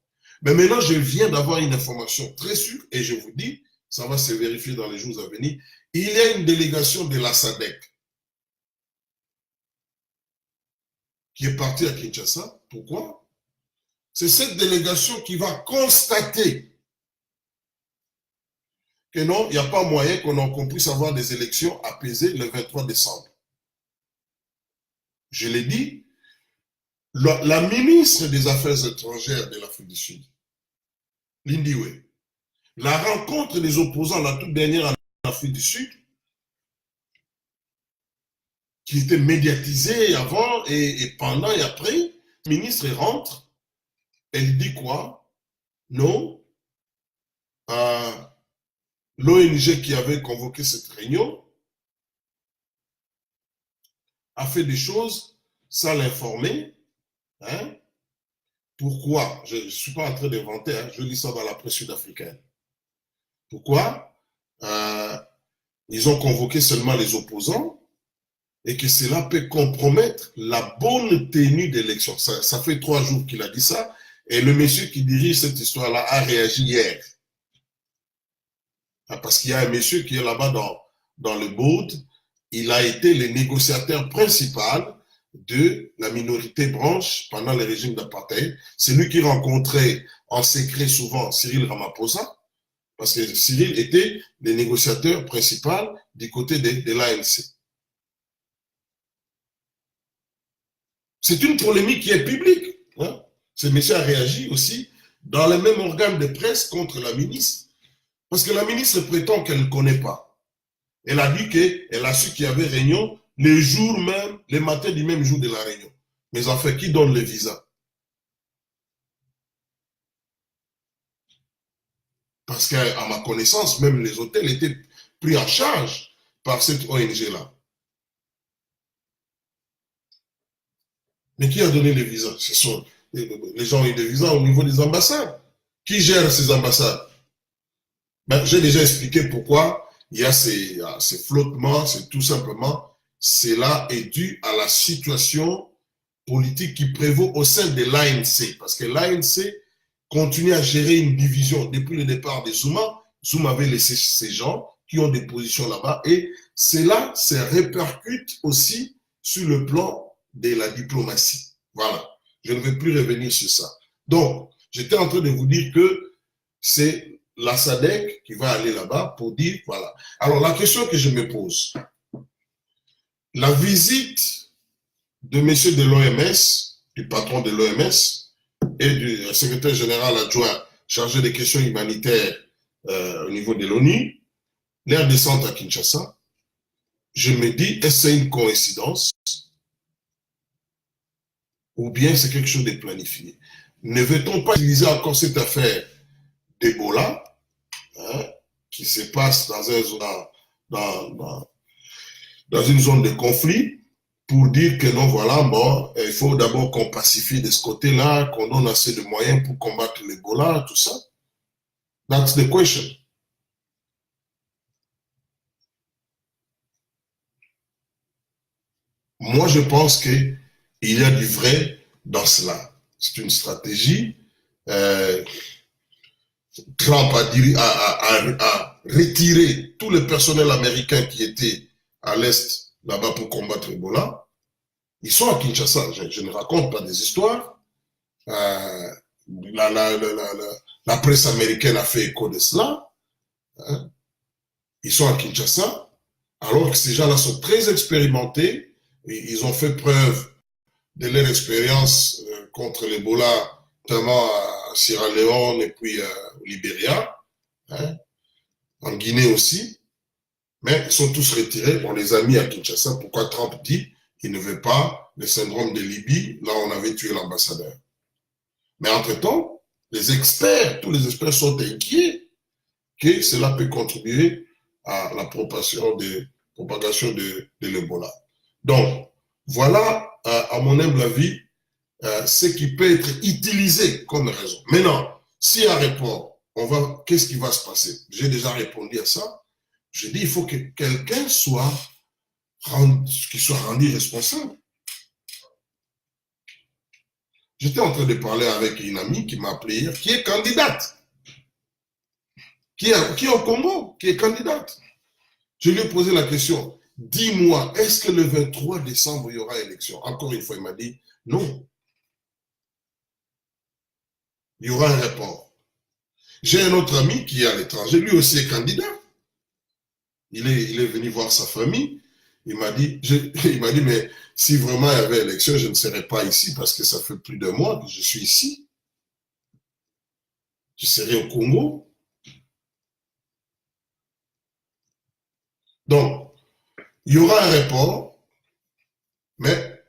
Mais maintenant, je viens d'avoir une information très sûre et je vous dis, ça va se vérifier dans les jours à venir. Il y a une délégation de la SADC qui est partie à Kinshasa. Pourquoi? C'est cette délégation qui va constater que non, il n'y a pas moyen qu'on puisse avoir des élections apaisées le 23 décembre. Je l'ai dit, la ministre des Affaires étrangères de l'Afrique du Sud, Lindiwe, la rencontre des opposants, la toute dernière en Afrique du Sud, qui était médiatisée avant et pendant et après, la ministre rentre, elle dit quoi? Non, l'ONG qui avait convoqué cette réunion a fait des choses sans l'informer. Hein? Pourquoi? Je ne suis pas en train d'inventer, hein? Je lis ça dans la presse sud-africaine. Pourquoi? Ils ont convoqué seulement les opposants et que cela peut compromettre la bonne tenue d'élection. Ça fait 3 jours qu'il a dit ça et le monsieur qui dirige cette histoire-là a réagi hier. Parce qu'il y a un monsieur qui est là-bas dans le board, il a été le négociateur principal de la minorité blanche pendant le régime d'apartheid. C'est lui qui rencontrait en secret souvent Cyril Ramaphosa, parce que Cyril était le négociateur principal du côté de l'ANC. C'est une polémique qui est publique. Hein? Ce monsieur a réagi aussi dans le même organe de presse contre la ministre, parce que la ministre prétend qu'elle ne connaît pas. Elle a dit qu'elle a su qu'il y avait réunion le jour même, le matin du même jour de la réunion. Mais en fait, qui donne le visa? Parce qu'à ma connaissance, même les hôtels étaient pris en charge par cette ONG-là. Mais qui a donné les visas? Ce sont les gens qui ont des visas au niveau des ambassades. Qui gère ces ambassades? Ben, j'ai déjà expliqué pourquoi il y a ces flottements. C'est tout simplement, cela est dû à la situation politique qui prévaut au sein de l'ANC. Parce que l'ANC continue à gérer une division depuis le départ de Zuma. Zuma avait laissé ces gens qui ont des positions là-bas et cela se répercute aussi sur le plan de la diplomatie. Voilà. Je ne vais plus revenir sur ça. Donc, j'étais en train de vous dire que c'est la SADC qui va aller là-bas pour dire, voilà. Alors, la question que je me pose, la visite de monsieur de l'OMS, du patron de l'OMS et du secrétaire général adjoint chargé des questions humanitaires au niveau de l'ONU, leur descente à Kinshasa, je me dis, est-ce que c'est une coïncidence ou bien c'est quelque chose de planifié? Ne veut-on pas utiliser encore cette affaire d'Ebola qui se passe dans une zone de conflit pour dire que non, voilà, bon, il faut d'abord qu'on pacifie de ce côté-là, qu'on donne assez de moyens pour combattre l'Ebola, tout ça? That's the question. Moi, je pense qu'il y a du vrai dans cela. C'est une stratégie. Trump a retiré tout le personnel américain qui était à l'Est, là-bas pour combattre Ebola. Ils sont à Kinshasa. Je ne raconte pas des histoires. La presse américaine a fait écho de cela. Ils sont à Kinshasa. Alors que ces gens-là sont très expérimentés, et ils ont fait preuve de leur expérience contre l'Ebola, notamment à Sierra Leone et puis au Libéria, hein, en Guinée aussi. Mais ils sont tous retirés. On les a mis à Kinshasa. Pourquoi Trump dit qu'il ne veut pas le syndrome de Libye, là on avait tué l'ambassadeur. Mais entre-temps, les experts, tous les experts sont inquiets que cela peut contribuer à la propagation de l'Ebola. Donc, voilà, à mon humble avis, ce qui peut être utilisé comme raison. Maintenant, s'il y a un report, qu'est-ce qui va se passer? J'ai déjà répondu à ça. Je dis, il faut que quelqu'un soit rendu responsable. J'étais en train de parler avec une amie qui m'a appelé hier, qui est candidate, qui est au Congo, qui est candidate. Je lui ai posé la question, dis-moi, est-ce que le 23 décembre, il y aura élection? Encore une fois, il m'a dit, non. Il y aura un report. J'ai un autre ami qui est à l'étranger, lui aussi est candidat. Il est venu voir sa famille. Il m'a dit, mais si vraiment il y avait élection, je ne serais pas ici parce que ça fait plus de mois que je suis ici. Je serais au Congo. Donc, il y aura un report, mais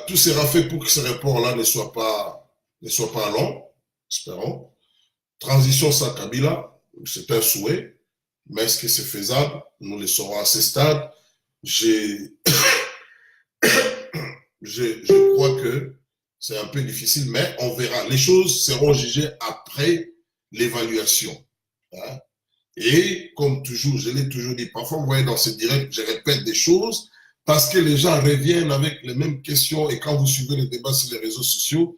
tout sera fait pour que ce report-là ne soit pas long, espérons. Transition sans Kabila, c'est un souhait, mais est-ce que c'est faisable? Nous le saurons à ce stade. Je crois que c'est un peu difficile, mais on verra. Les choses seront jugées après l'évaluation. Hein? Et comme toujours, je l'ai toujours dit, parfois vous voyez dans ce direct, je répète des choses parce que les gens reviennent avec les mêmes questions et quand vous suivez les débats sur les réseaux sociaux,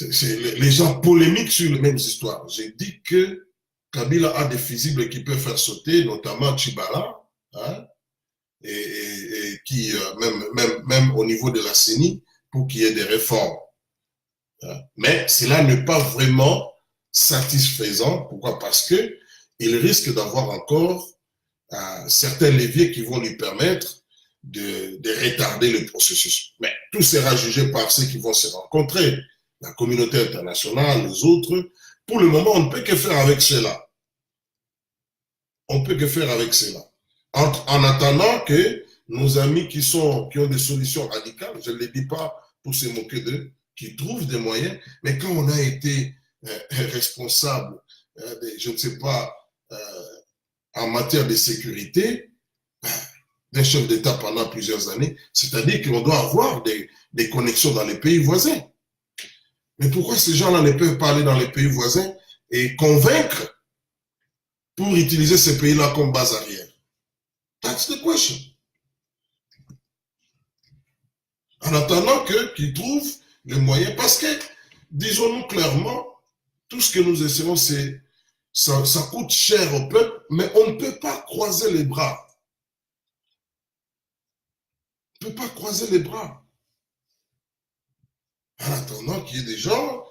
les gens polémiquent sur les mêmes histoires. J'ai dit que Kabila a des fusibles qui peuvent faire sauter, notamment Tchibala, hein, et qui, même au niveau de la CENI, pour qu'il y ait des réformes. Hein. Mais cela n'est pas vraiment satisfaisant. Pourquoi? Parce que il risque d'avoir encore certains leviers qui vont lui permettre de retarder le processus. Mais tout sera jugé par ceux qui vont se rencontrer, la communauté internationale, les autres. Pour le moment, on ne peut que faire avec cela. On ne peut que faire avec cela. En attendant que nos amis qui ont des solutions radicales, je ne les dis pas pour se moquer d'eux, qui trouvent des moyens, mais quand on a été responsable, je ne sais pas, en matière de sécurité, d'un chef d'État pendant plusieurs années, c'est-à-dire qu'on doit avoir des connexions dans les pays voisins. Mais pourquoi ces gens-là ne peuvent pas aller dans les pays voisins et convaincre pour utiliser ces pays-là comme base arrière? That's the question. En attendant qu'ils trouvent les moyens, parce que, disons-nous clairement, tout ce que nous essayons, c'est ça coûte cher au peuple, mais on ne peut pas croiser les bras. On ne peut pas croiser les bras. En attendant qu'il y ait des gens,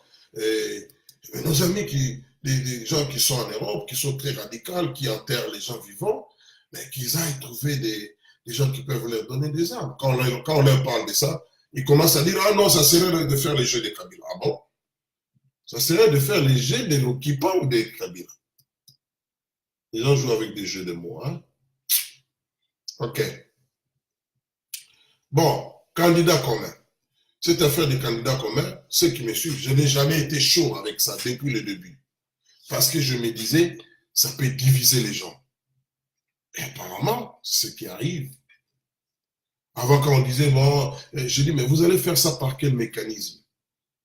nos amis, des gens qui sont en Europe, qui sont très radicaux, qui enterrent les gens vivants, mais qu'ils aillent trouver des gens qui peuvent leur donner des armes. Quand on leur parle de ça, ils commencent à dire « Ah non, ça serait de faire les jeux des Kabila. » Ah bon? Ça serait de faire les jeux des Lokipa ou des Kabila. Les gens jouent avec des jeux de mots. Hein? OK. Bon, candidat commun. Cette affaire de candidat commun, ceux qui me suivent, je n'ai jamais été chaud avec ça depuis le début. Parce que je me disais, ça peut diviser les gens. Et apparemment, c'est ce qui arrive. Avant, quand on disait, bon, je dis, mais vous allez faire ça par quel mécanisme?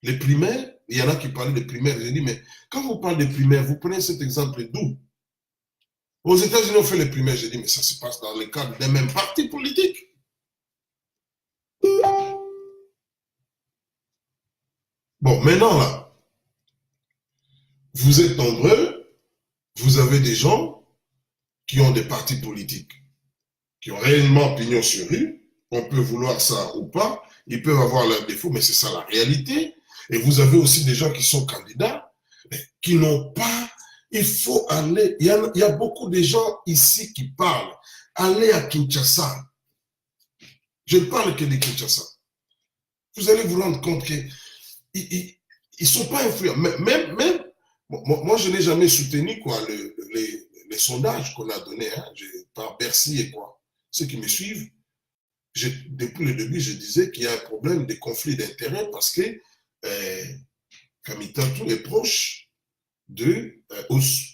Les primaires, il y en a qui parlaient des primaires. J'ai dit, mais quand vous parlez des primaires, vous prenez cet exemple d'où? Aux États-Unis, on fait les primaires. J'ai dit, mais ça se passe dans le cadre d'un même parti politique. Bon, maintenant, là, vous êtes nombreux, vous avez des gens qui ont des partis politiques, qui ont réellement pignon sur rue. On peut vouloir ça ou pas, ils peuvent avoir leurs défauts, mais c'est ça la réalité. Et vous avez aussi des gens qui sont candidats, mais qui n'ont pas Il faut aller, il y a beaucoup de gens ici qui parlent. Allez à Kinshasa. Je ne parle que de Kinshasa. Vous allez vous rendre compte qu'ils ne sont pas influents. Même moi, je n'ai jamais soutenu quoi, les sondages qu'on a donnés par Bercy et quoi. Ceux qui me suivent, depuis le début, je disais qu'il y a un problème de conflit d'intérêts parce que Kamitatou est proche de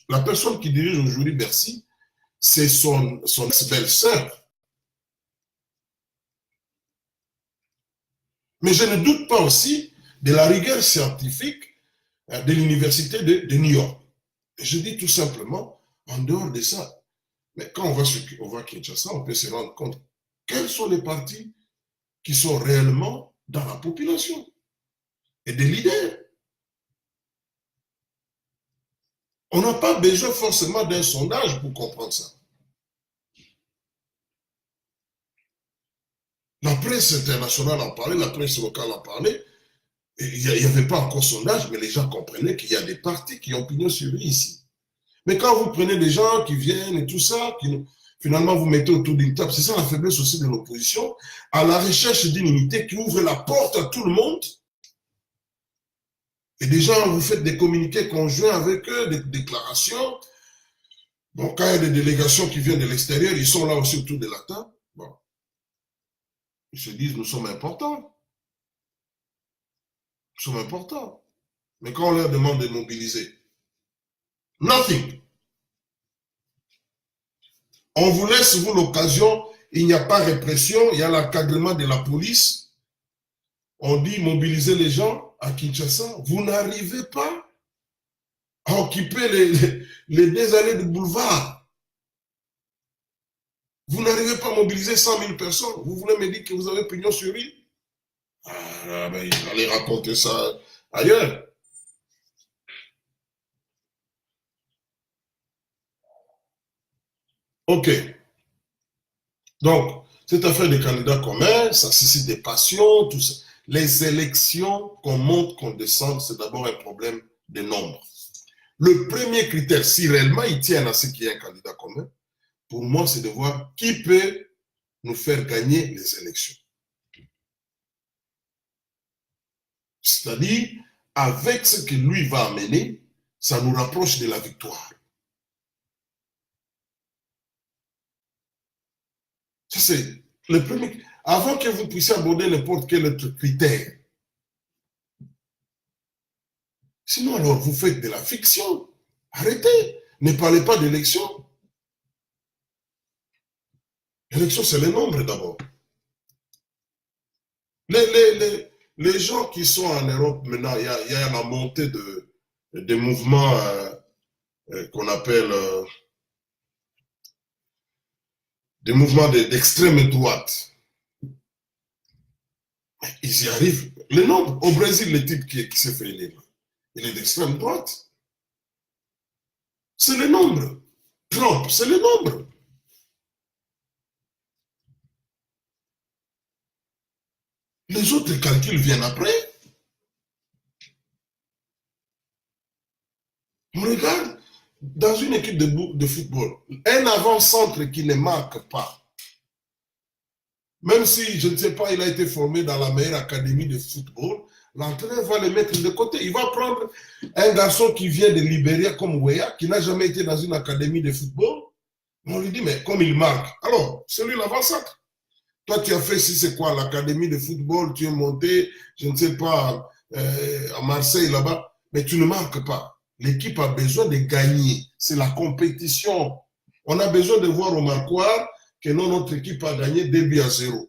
la personne qui dirige aujourd'hui Bercy, c'est son ex-belle-sœur. Mais je ne doute pas aussi de la rigueur scientifique de l'université de New York. Et je dis tout simplement, en dehors de ça, mais quand on va à Kinshasa, on peut se rendre compte quels sont les partis qui sont réellement dans la population et des leaders. On n'a pas besoin forcément d'un sondage pour comprendre ça. La presse internationale en parlait, la presse locale en parlait. Il n'y avait pas encore sondage, mais les gens comprenaient qu'il y a des partis qui ont pignon sur lui ici. Mais quand vous prenez des gens qui viennent et tout ça, finalement vous mettez autour d'une table, c'est ça la faiblesse aussi de l'opposition, à la recherche d'une unité qui ouvre la porte à tout le monde. Et déjà, vous faites des communiqués conjoints avec eux, des déclarations. Bon, quand il y a des délégations qui viennent de l'extérieur, ils sont là aussi autour de la table. Bon. Ils se disent, nous sommes importants. Nous sommes importants. Mais quand on leur demande de mobiliser, nothing. On vous laisse, vous, l'occasion, il n'y a pas répression, il y a l'encadrement de la police. On dit mobiliser les gens à Kinshasa. Vous n'arrivez pas à occuper les 2 allées du boulevard. Vous n'arrivez pas à mobiliser 100 000 personnes. Vous voulez me dire que vous avez pignon sur lui? Ah, ben, allez raconter ça ailleurs. OK. Donc, cette affaire des candidats communs, ça suscite des passions, tout ça. Les élections, qu'on monte, qu'on descende, c'est d'abord un problème de nombre. Le premier critère, si réellement ils tiennent à ce qu'il y ait un candidat commun, pour moi, c'est de voir qui peut nous faire gagner les élections. C'est-à-dire, avec ce que lui va amener, ça nous rapproche de la victoire. Ça, c'est le premier. Avant que vous puissiez aborder n'importe quel autre critère. Sinon, alors, vous faites de la fiction. Arrêtez. Ne parlez pas d'élection. L'élection, c'est le nombre d'abord. Les gens qui sont en Europe maintenant, il y a la montée des mouvements qu'on appelle des mouvements d'extrême droite. Ils y arrivent. Le nombre, au Brésil, le type qui s'est fait élire, il est d'extrême droite. C'est le nombre. Trump, c'est le nombre. Les autres calculs viennent après. On regarde, dans une équipe de football, un avant-centre qui ne marque pas, même si, je ne sais pas, il a été formé dans la meilleure académie de football, l'entraîneur va le mettre de côté. Il va prendre un garçon qui vient de Libéria comme Weah, qui n'a jamais été dans une académie de football. On lui dit, mais comme il marque, alors, c'est lui l'avant-centre. Toi, tu as fait, si c'est quoi, l'académie de football, tu es monté, je ne sais pas, à Marseille, là-bas, mais tu ne marques pas. L'équipe a besoin de gagner. C'est la compétition. On a besoin de voir au marquoir que non, notre équipe a gagné 2-0.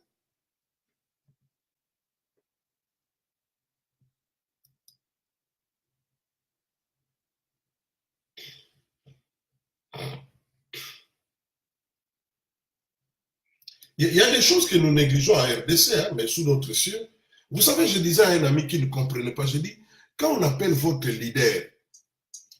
Il y a des choses que nous négligeons à RDC, hein, mais sous notre cieux. Vous savez, je disais à un ami qui ne comprenait pas, je dis, quand on appelle votre leader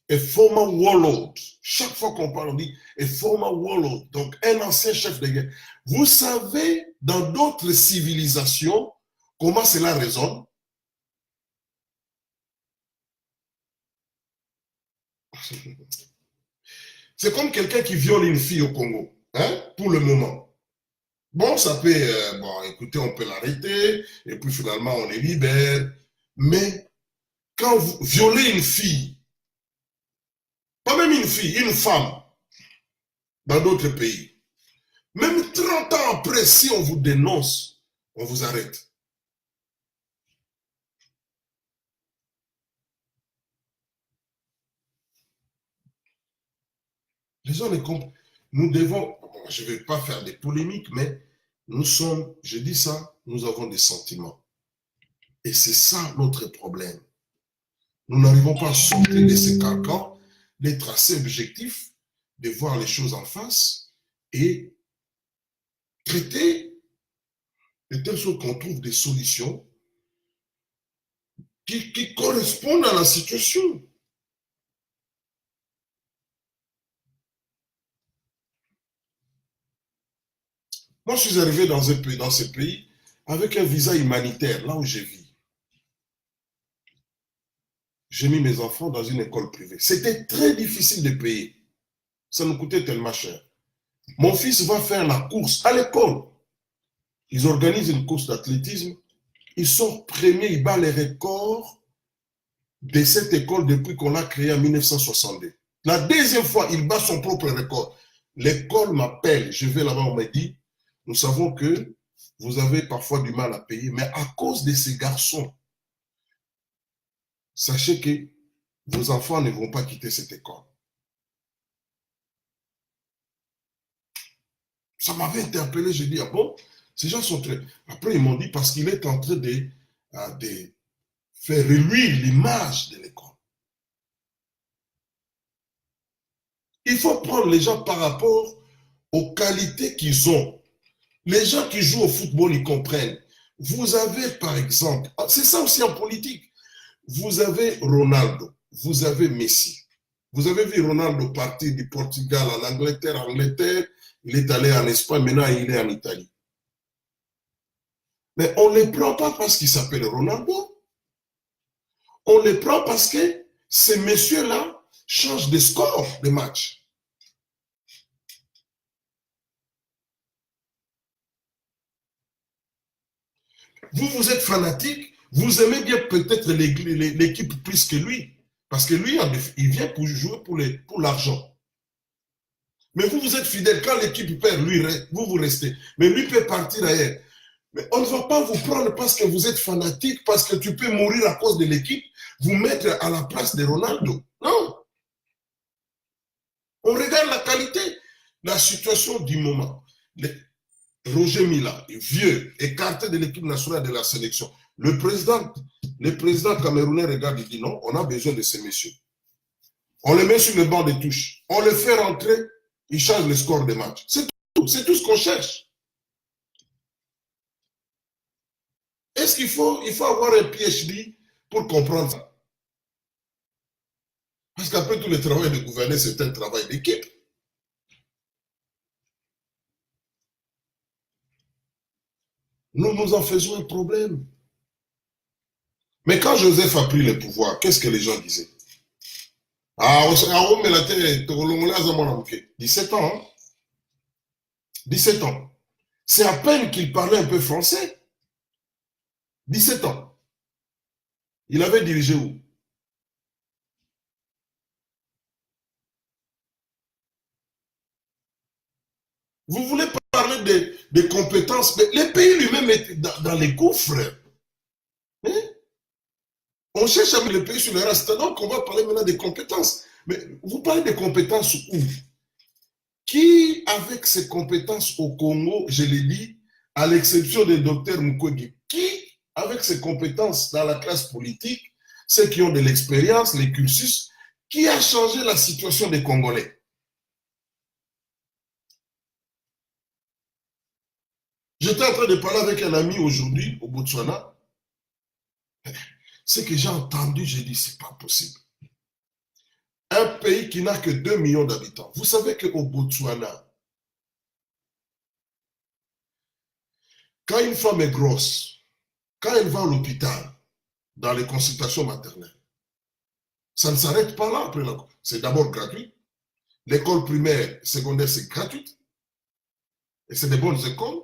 a former warlord, chaque fois qu'on parle, on dit a former warlord, donc un ancien chef de guerre. Vous savez, dans d'autres civilisations, comment cela résonne? C'est comme quelqu'un qui viole une fille au Congo, hein, pour le moment. Bon, ça peut, bon, écoutez, on peut l'arrêter, et puis finalement, on les libère. Mais quand vous violez une fille, pas même une fille, une femme, dans d'autres pays, même 30 ans après, si on vous dénonce, on vous arrête. Les gens ne comprennent. Nous devons, je ne vais pas faire des polémiques, mais nous sommes, je dis ça, nous avons des sentiments. Et c'est ça notre problème. Nous n'arrivons pas à sortir de ces carcans, d'être assez objectifs, de voir les choses en face et traiter de telle sorte qu'on trouve des solutions qui correspondent à la situation. Moi, je suis arrivé dans ce pays avec un visa humanitaire, là où je vis. J'ai mis mes enfants dans une école privée. C'était très difficile de payer. Ça nous coûtait tellement cher. Mon fils va faire la course à l'école. Ils organisent une course d'athlétisme. Ils sont premiers, ils battent les records de cette école depuis qu'on l'a créée en 1962. La deuxième fois, il bat son propre record. L'école m'appelle, je vais là-bas, on me dit, nous savons que vous avez parfois du mal à payer, mais à cause de ces garçons, sachez que vos enfants ne vont pas quitter cette école. Ça m'avait interpellé, j'ai dit, ah bon, ces gens sont très... Après, ils m'ont dit, parce qu'il est en train de faire reluire l'image de l'école. Il faut prendre les gens par rapport aux qualités qu'ils ont. Les gens qui jouent au football, ils comprennent. Vous avez, par exemple, c'est ça aussi en politique, vous avez Ronaldo, vous avez Messi. Vous avez vu Ronaldo partir du Portugal en Angleterre, il est allé en Espagne, maintenant il est en Italie. Mais on ne les prend pas parce qu'il s'appelle Ronaldo. On les prend parce que ces messieurs-là changent de score de match. Vous êtes fanatique, vous aimez bien peut-être l'équipe plus que lui. Parce que lui, il vient pour jouer pour l'argent. Mais vous êtes fidèle. Quand l'équipe perd, lui, vous restez. Mais lui peut partir ailleurs. Mais on ne va pas vous prendre parce que vous êtes fanatique, parce que tu peux mourir à cause de l'équipe, vous mettre à la place de Ronaldo. Non. On regarde la qualité, la situation du moment. Roger Mila, vieux, écarté de l'équipe nationale de la sélection. Le président camerounais regarde et dit non, on a besoin de ces messieurs. On les met sur le banc de touche. On les fait rentrer, ils changent le score des matchs. C'est tout ce qu'on cherche. Est-ce qu'il faut avoir un PhD pour comprendre ça? Parce qu'après tout, le travail de gouverner, c'est un travail d'équipe. Nous nous en faisons un problème. Mais quand Joseph a pris le pouvoir, qu'est-ce que les gens disaient? Ah, on met la tête, 17 ans. Hein? 17 ans. C'est à peine qu'il parlait un peu français. 17 ans. Il avait dirigé où? Vous voulez parler de compétences, mais le pays lui-même est dans les gouffres. Hein? On cherche à mettre le pays sur le reste. Donc, on va parler maintenant des compétences. Mais vous parlez de compétences où? Qui, avec ses compétences au Congo, je l'ai dit, à l'exception du docteur Mukwege, qui, avec ses compétences dans la classe politique, ceux qui ont de l'expérience, les cursus, qui a changé la situation des Congolais? J'étais en train de parler avec un ami aujourd'hui au Botswana. Ce que j'ai entendu, j'ai dit, c'est pas possible. Un pays qui n'a que 2 millions d'habitants. Vous savez qu'au Botswana, quand une femme est grosse, quand elle va à l'hôpital, dans les consultations maternelles, ça ne s'arrête pas là après. C'est d'abord gratuit. L'école primaire, secondaire, c'est gratuit. Et c'est des bonnes écoles.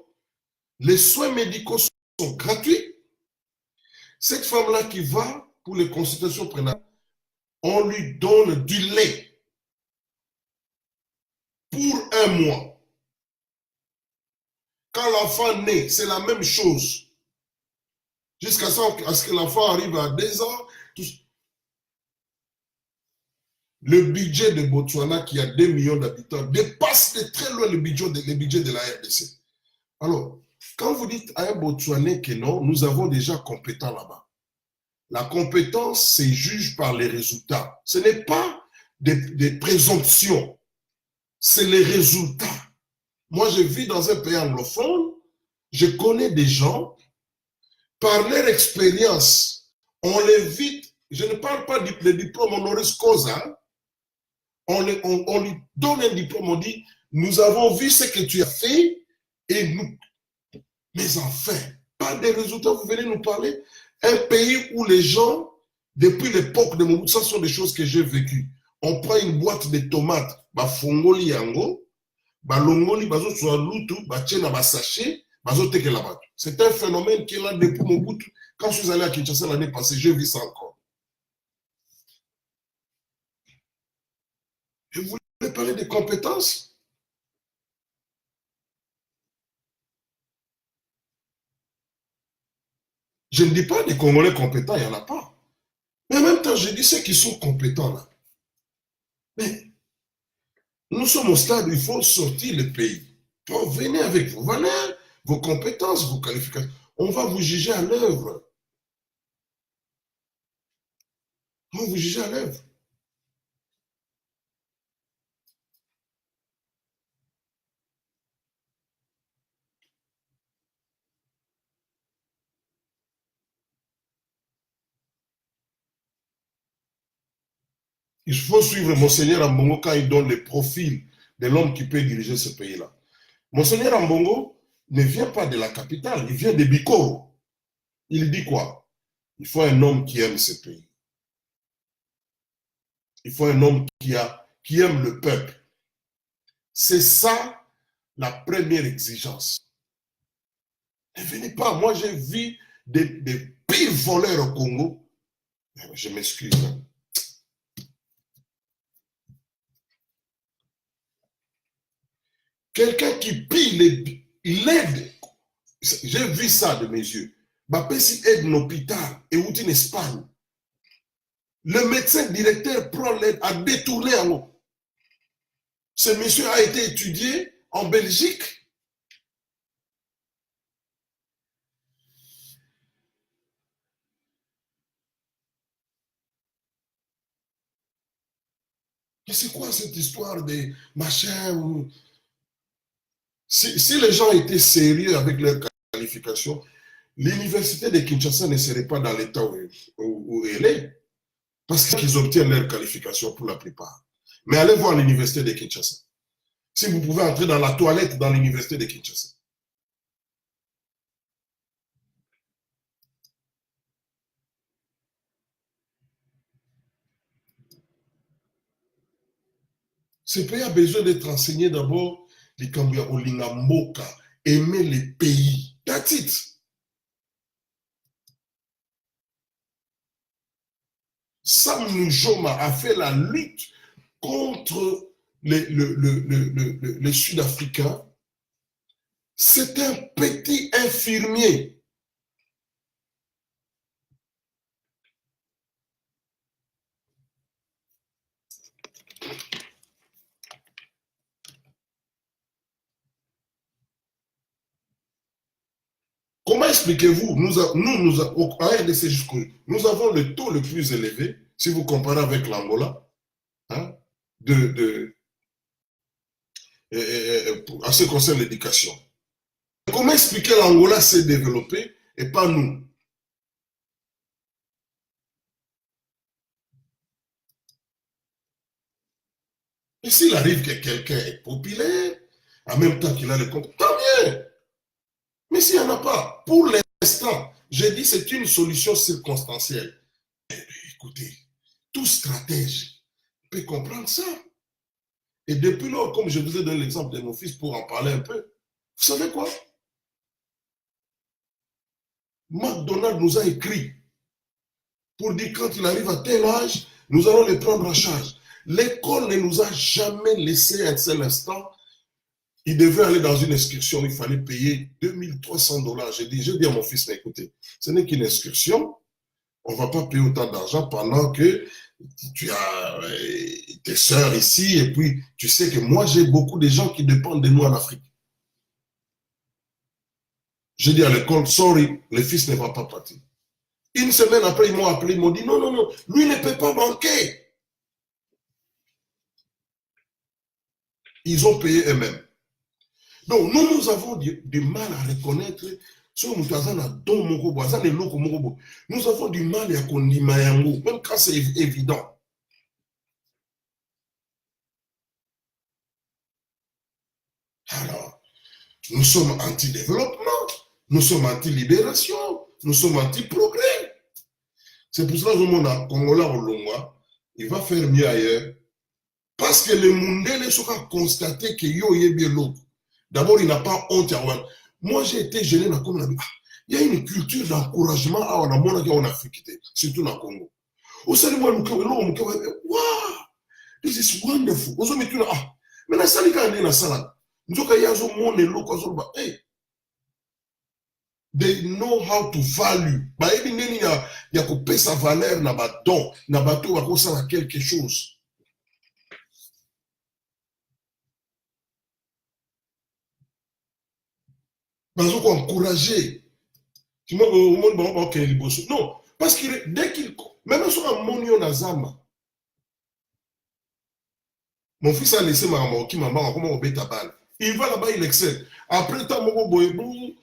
Les soins médicaux sont gratuits. Cette femme-là qui va pour les consultations prénatales, on lui donne du lait pour 1 mois. Quand l'enfant naît, c'est la même chose. Jusqu'à ce que l'enfant arrive à 2 ans. Le budget de Botswana, qui a 2 millions d'habitants, dépasse de très loin le budget de la RDC. Alors, quand vous dites à un Botswanais que non, nous avons déjà compétents là-bas. La compétence se juge par les résultats. Ce n'est pas des présomptions, c'est les résultats. Moi, je vis dans un pays anglophone, je connais des gens, par leur expérience, on les vite, je ne parle pas des diplômes honoris causa, on lui donne un diplôme, on dit, nous avons vu ce que tu as fait, et nous, mais enfin, pas des résultats, vous venez nous parler. Un pays où les gens, depuis l'époque de Mobutu, ça sont des choses que j'ai vécues. On prend une boîte de tomates, bah fongoli yango, bah longoli, bah zo lutu, bah tchena, bah sachet, bah zo teke la batu. C'est un phénomène qui est là depuis Mobutu. Quand je suis allé à Kinshasa l'année passée, j'ai vu ça encore. Je voulais parler des compétences. Je ne dis pas des Congolais compétents, il n'y en a pas. Mais en même temps, je dis ceux qui sont compétents là. Mais nous sommes au stade où il faut sortir le pays. Donc, venez avec vos valeurs, vos compétences, vos qualifications. On va vous juger à l'œuvre. On va vous juger à l'œuvre. Il faut suivre Monseigneur Ambongo quand il donne le profil de l'homme qui peut diriger ce pays-là. Monseigneur Ambongo ne vient pas de la capitale, il vient de Bikoro. Il dit quoi? Il faut un homme qui aime ce pays. Il faut un homme qui aime le peuple. C'est ça la première exigence. Ne venez pas, moi j'ai vu des pires voleurs au Congo. Je m'excuse. Quelqu'un qui pille, il aide. J'ai vu ça de mes yeux. Bapesi aide l'hôpital et où in Espagne. Le médecin directeur prend l'aide à détourner en eau. Ce monsieur a été étudié en Belgique. Mais c'est quoi cette histoire de machin? Si les gens étaient sérieux avec leurs qualifications, l'université de Kinshasa ne serait pas dans l'état où elle est. Parce qu'ils obtiennent leurs qualifications pour la plupart. Mais allez voir l'université de Kinshasa. Si vous pouvez entrer dans la toilette dans l'université de Kinshasa. Ce pays a besoin d'être enseigné d'abord, les Kambouya Olingamboka, aimer les pays. That's it. Sam Nujoma a fait la lutte contre les Sud-Africains. C'est un petit infirmier. Comment expliquez-vous, nous avons le taux le plus élevé, si vous comparez avec l'Angola, hein, en ce qui concerne l'éducation. Comment expliquer l'Angola s'est développé et pas nous? Et s'il arrive que quelqu'un est populaire, en même temps qu'il a le compte, tant mieux. Mais s'il n'y en a pas, pour l'instant, j'ai dit c'est une solution circonstancielle. Écoutez, tout stratège peut comprendre ça. Et depuis lors, comme je vous ai donné l'exemple de mon fils pour en parler un peu, vous savez quoi? McDonald's nous a écrit pour dire quand il arrive à tel âge, nous allons les prendre en charge. L'école ne nous a jamais laissé un seul instant. Il devait aller dans une excursion, il fallait payer 2300 $. J'ai dit à mon fils, mais écoutez, ce n'est qu'une excursion, on ne va pas payer autant d'argent pendant que tu as tes sœurs ici, et puis tu sais que moi j'ai beaucoup de gens qui dépendent de nous en Afrique. J'ai dit à l'école, sorry, le fils ne va pas partir. Une semaine après, ils m'ont appelé, ils m'ont dit, non, non, non, lui ne peut pas manquer. Ils ont payé eux-mêmes. Donc, nous avons du mal à reconnaître nous avons du mal à connaître, même quand c'est évident. Alors, nous sommes anti-développement, nous sommes anti-libération, nous sommes anti-progrès. C'est pour cela que le monde congolais au Longwa, il va faire mieux ailleurs. Parce que le Mundele sera constaté que yo bien l'autre. D'abord, il n'a pas honte à moi. Moi, j'ai été gêné dans comme il y a une culture d'encouragement en Afrique, surtout dans le Congo. Au sein moi, wow, this is wonderful. Mais la salle est dans salle. Hey, they know how to value. Il y a coupé sa valeur dans le don, dans le bateau, ça quelque chose. Ils ont encouragé. Non, parce que dès qu'il. Même si on a mon Nazama, mon fils a laissé ma maman qui m'a comment on bête à balle. Il va là-bas, il excelle. Après, tant mon boyebou,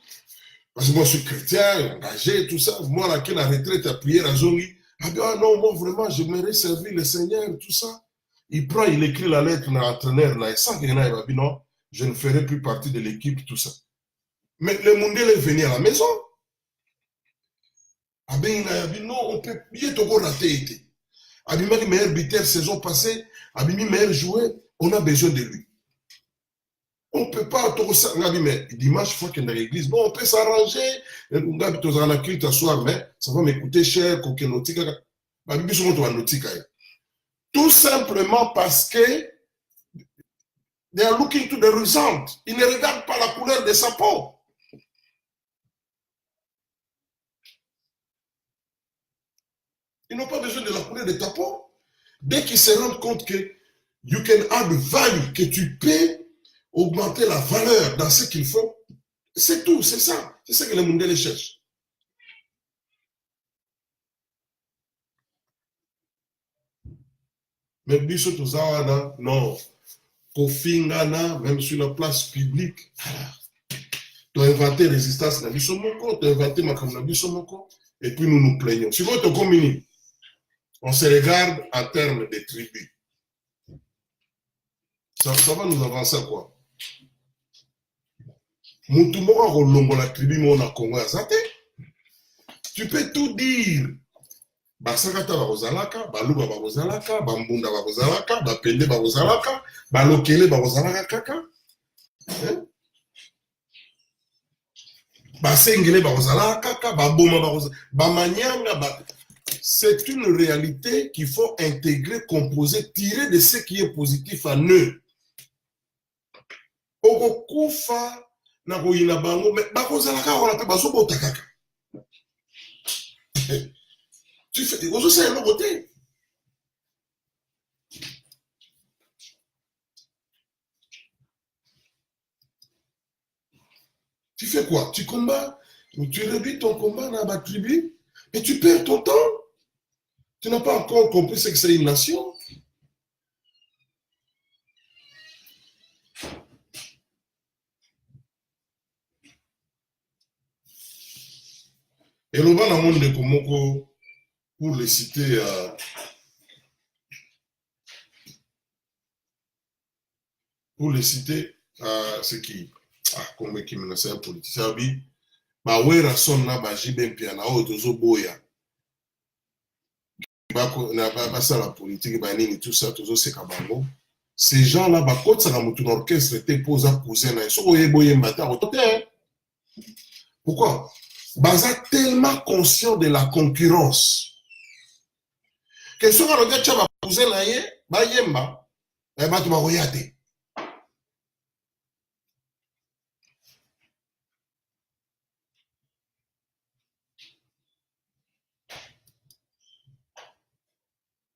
parce que moi je suis chrétien, engagé, tout ça. Moi, là, qui la retraite à prière à Zongi, ah non, moi vraiment, j'aimerais servir le Seigneur, tout ça. Il prend, il écrit la lettre à l'entraîneur, là, et sans qu'il y ait un, il va dire non, je ne ferai plus partie de l'équipe, tout ça. Mais le monde est venu à la maison. Ah ben, il a dit non, on peut bien te rater. Abima dit meilleur buteur saison passée, Abimi meilleur joueur, on a besoin de lui. On ne peut pas tout ça. Mais dimanche, il faut qu'il y ait dans l'église. Bon, on peut s'arranger. On a besoin de culte à soir, mais ça va me coûter cher. Tout simplement parce que they are looking to the result. Ils ne regardent pas la couleur de sa peau. Ils n'ont pas besoin de la couleur de ta peau. Dès qu'ils se rendent compte que you can add value, que tu peux augmenter la valeur dans ce qu'ils font, c'est tout, c'est ça. C'est ça que les mondiaux cherchent. Mais biso tozawana, non. Kofingana, même sur la place publique, tu as inventé résistance na biso moko, tu as inventé makambo na biso moko, et puis nous nous plaignons. Si vous êtes communis, on se regarde en termes de tribus. Ça va nous avancer à quoi? Moutoumora Rolongo la tribu mona Congo azate. Tu peux tout dire. Basakata barozalaka, baluba barozalaka, bambunda barozalaka, bapende barozalaka, balokele barozalaka kaka. Basengele barozalaka kaka, baboma barozalaka, bamanyanga. C'est une réalité qu'il faut intégrer, composer, tirer de ce qui est positif en eux. Okokufa na koyina bango, mais bakozalaka wana pe bazobota kaka. Tu fais des choses, c'est un côté. Tu fais quoi? Tu combats, tu réduis ton combat dans la tribu, et tu perds ton temps. Tu n'as pas encore compris ce que c'est une nation. Et le bas dans le monde de Komoko, pour les citer, ce qui, comme qui menaçait un politicien, bah ouais, rason na bah jibem pia na otozo boya. Bah ça la politique, bah nini tout ça, tozo c'est kabango. ces gens-là, bah, quand ça a monté l'orchestre, c'était posé à cousin, pourquoi? Baza tellement conscient de la concurrence. Que ce qu'on regarde, tu vas cousin là, bah yemba, eh bah tu vas regarder.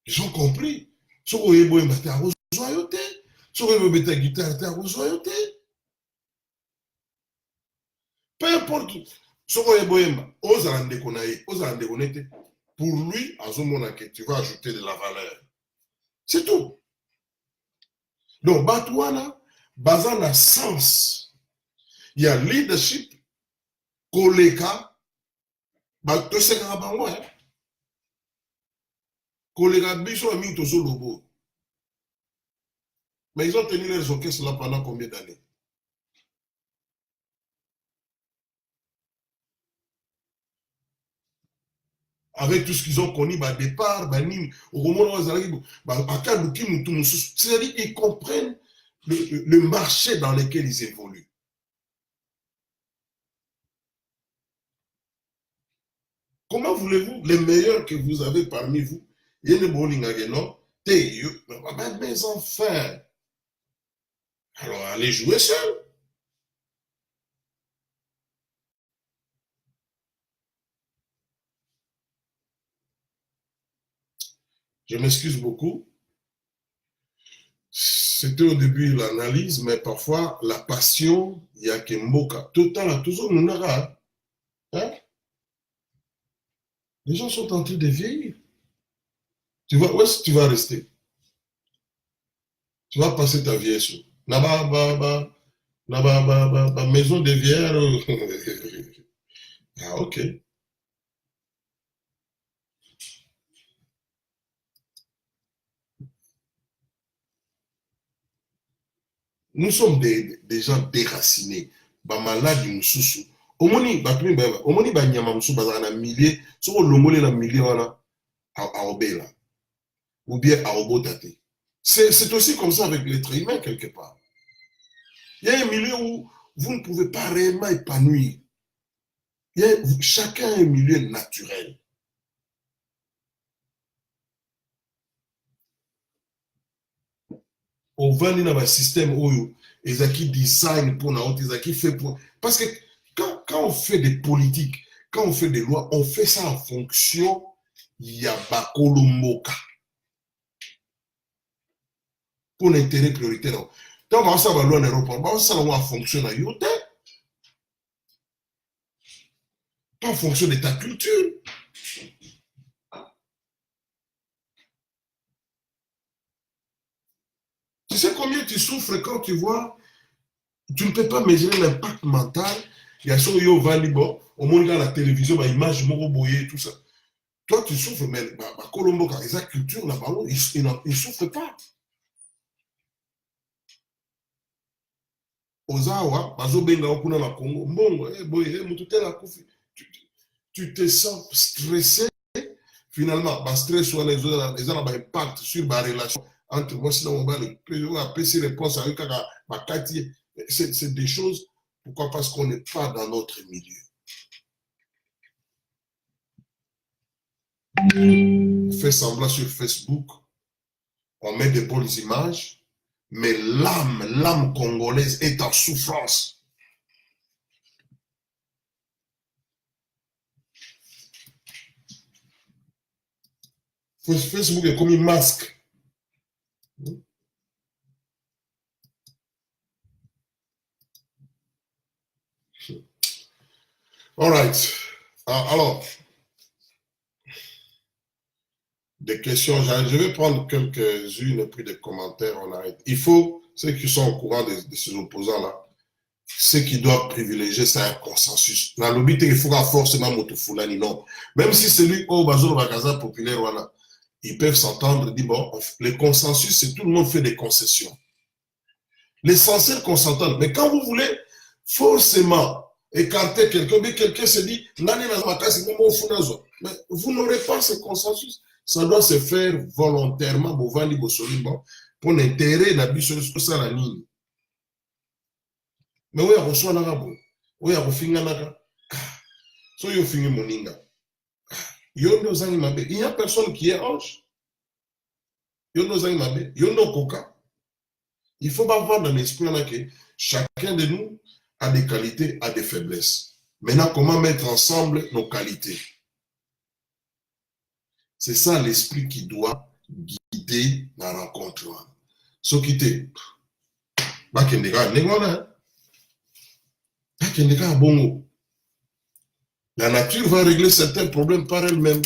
Ils ont compris. Ce qu'on est beau, t'es à rosoyoté. Ce qu'on est beau, t'es guitare, t'es à rosoyoté. Peu importe. Ce qu'on est beau, aux alande connectés. Pour lui, à ce moment-là, tu vas ajouter de la valeur. C'est tout. Donc, Batouana, basant la sens, il y a leadership, collègue, bah, tu sais, collègue, biso, ami, to solo. Mais ils ont tenu leurs orchestres là pendant combien d'années? Avec tout ce qu'ils ont connu, bah, départ, bah, au moment où c'est-à-dire qu'ils comprennent le marché dans lequel ils évoluent. Comment voulez-vous, les meilleurs que vous avez parmi vous, mes enfants, alors allez jouer seul. Je m'excuse beaucoup. C'était au début l'analyse, mais parfois la passion, il y a que Mboka. Tout le temps, toujours, nous n'aura. Hein? Les gens sont en train de vieillir. Tu vois, où est-ce que tu vas rester? Tu vas passer ta vieillesse. Là-bas, maison de vieillards. Ah, ok. Nous sommes des gens déracinés. Malades, nous sous. Omoni, nyama musu bazana millier, so longole la millier wana a obela ou bien à obotate. C'est aussi comme ça avec l'être humain quelque part. Il y a un milieu où vous ne pouvez pas réellement épanouir. Chacun a un milieu naturel. On va dans un système où ils ont qui design pour nous, ils ont qui fait pour. Parce que quand on fait des politiques, quand on fait des lois, on fait ça en fonction Yabakolomoka. Pour l'intérêt prioritaire. Donc, on va savoir loi en Europe, on va savoir en fonction de yote, pas en fonction de ta culture. Tu sais combien tu souffres quand tu vois, tu ne peux pas mesurer l'impact mental. Il y a ce yo valibo, au monde dans la télévision, l'image moroboye, tout ça. Toi, tu souffres, mais Colombo, quand ils culture là-bas, ils ne souffrent pas. Ozawa, bazobenga okuna na Congo, mbongo, tu te sens stressé, finalement, stress sur les autres, les autres impact sur la relation entre moi, sinon on va les réponses avec c'est des choses, pourquoi? Parce qu'on n'est pas dans notre milieu. On fait semblant sur Facebook, on met des bonnes images, mais l'âme congolaise est en souffrance. Facebook est comme un masque. All right. Alors, des questions. Je vais prendre quelques-unes, puis des commentaires, on arrête. Il faut, ceux qui sont au courant de ces opposants-là, ceux qui doivent privilégier, c'est un consensus. Dans le but, il faut forcément Motofoulani, non. Même si celui au Bazolo Bagaza populaire, voilà, ils peuvent s'entendre, dire, bon, le consensus, c'est tout le monde fait des concessions. L'essentiel qu'on s'entende. Mais quand vous voulez forcément écarter quelqu'un, mais quelqu'un se dit, mais vous n'aurez pas ce consensus. Ça doit se faire volontairement. pour l'intérêt na biso ça la nini. Mais oui, on reçoit la rabo. Oui, on finit la so yo fingi moninga. Yondo zangi mabe. Il n'y a personne qui est ange. Yondo zangi mabe. Yondo koka. Il faut pas voir dans l'esprit que chacun de nous a des qualités, a des faiblesses. Maintenant, comment mettre ensemble nos qualités? C'est ça l'esprit qui doit guider la rencontre. Ce qui était, la nature va régler certains problèmes par elle-même.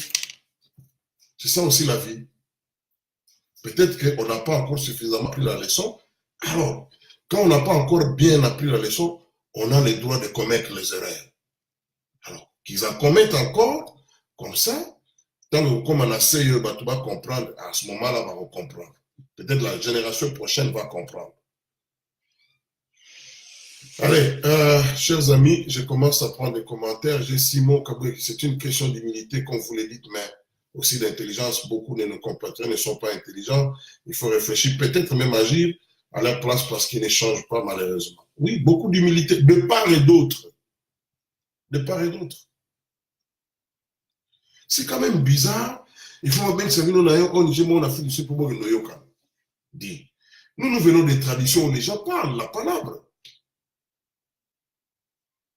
C'est ça aussi la vie. Peut-être qu'on n'a pas encore suffisamment appris la leçon. Alors, quand on n'a pas encore bien appris la leçon, on a le droit de commettre les erreurs. Alors, qu'ils en commettent encore, comme ça, comme on a essayé de comprendre, à ce moment-là, on va comprendre. Peut-être la génération prochaine va comprendre. Allez, chers amis, je commence à prendre des commentaires. J'ai Simon Kaboué, c'est une question d'humilité, comme vous le dites, mais aussi d'intelligence. Beaucoup de nos compatriotes ne sont pas intelligents. Il faut réfléchir, peut-être même agir à leur place parce qu'ils ne changent pas, malheureusement. Oui, beaucoup d'humilité, de part et d'autre. De part et d'autre. C'est quand même bizarre. Il faut bien que ça vienne en Afrique du Sud pour voir dit. Nous venons des traditions où les gens parlent la palabre.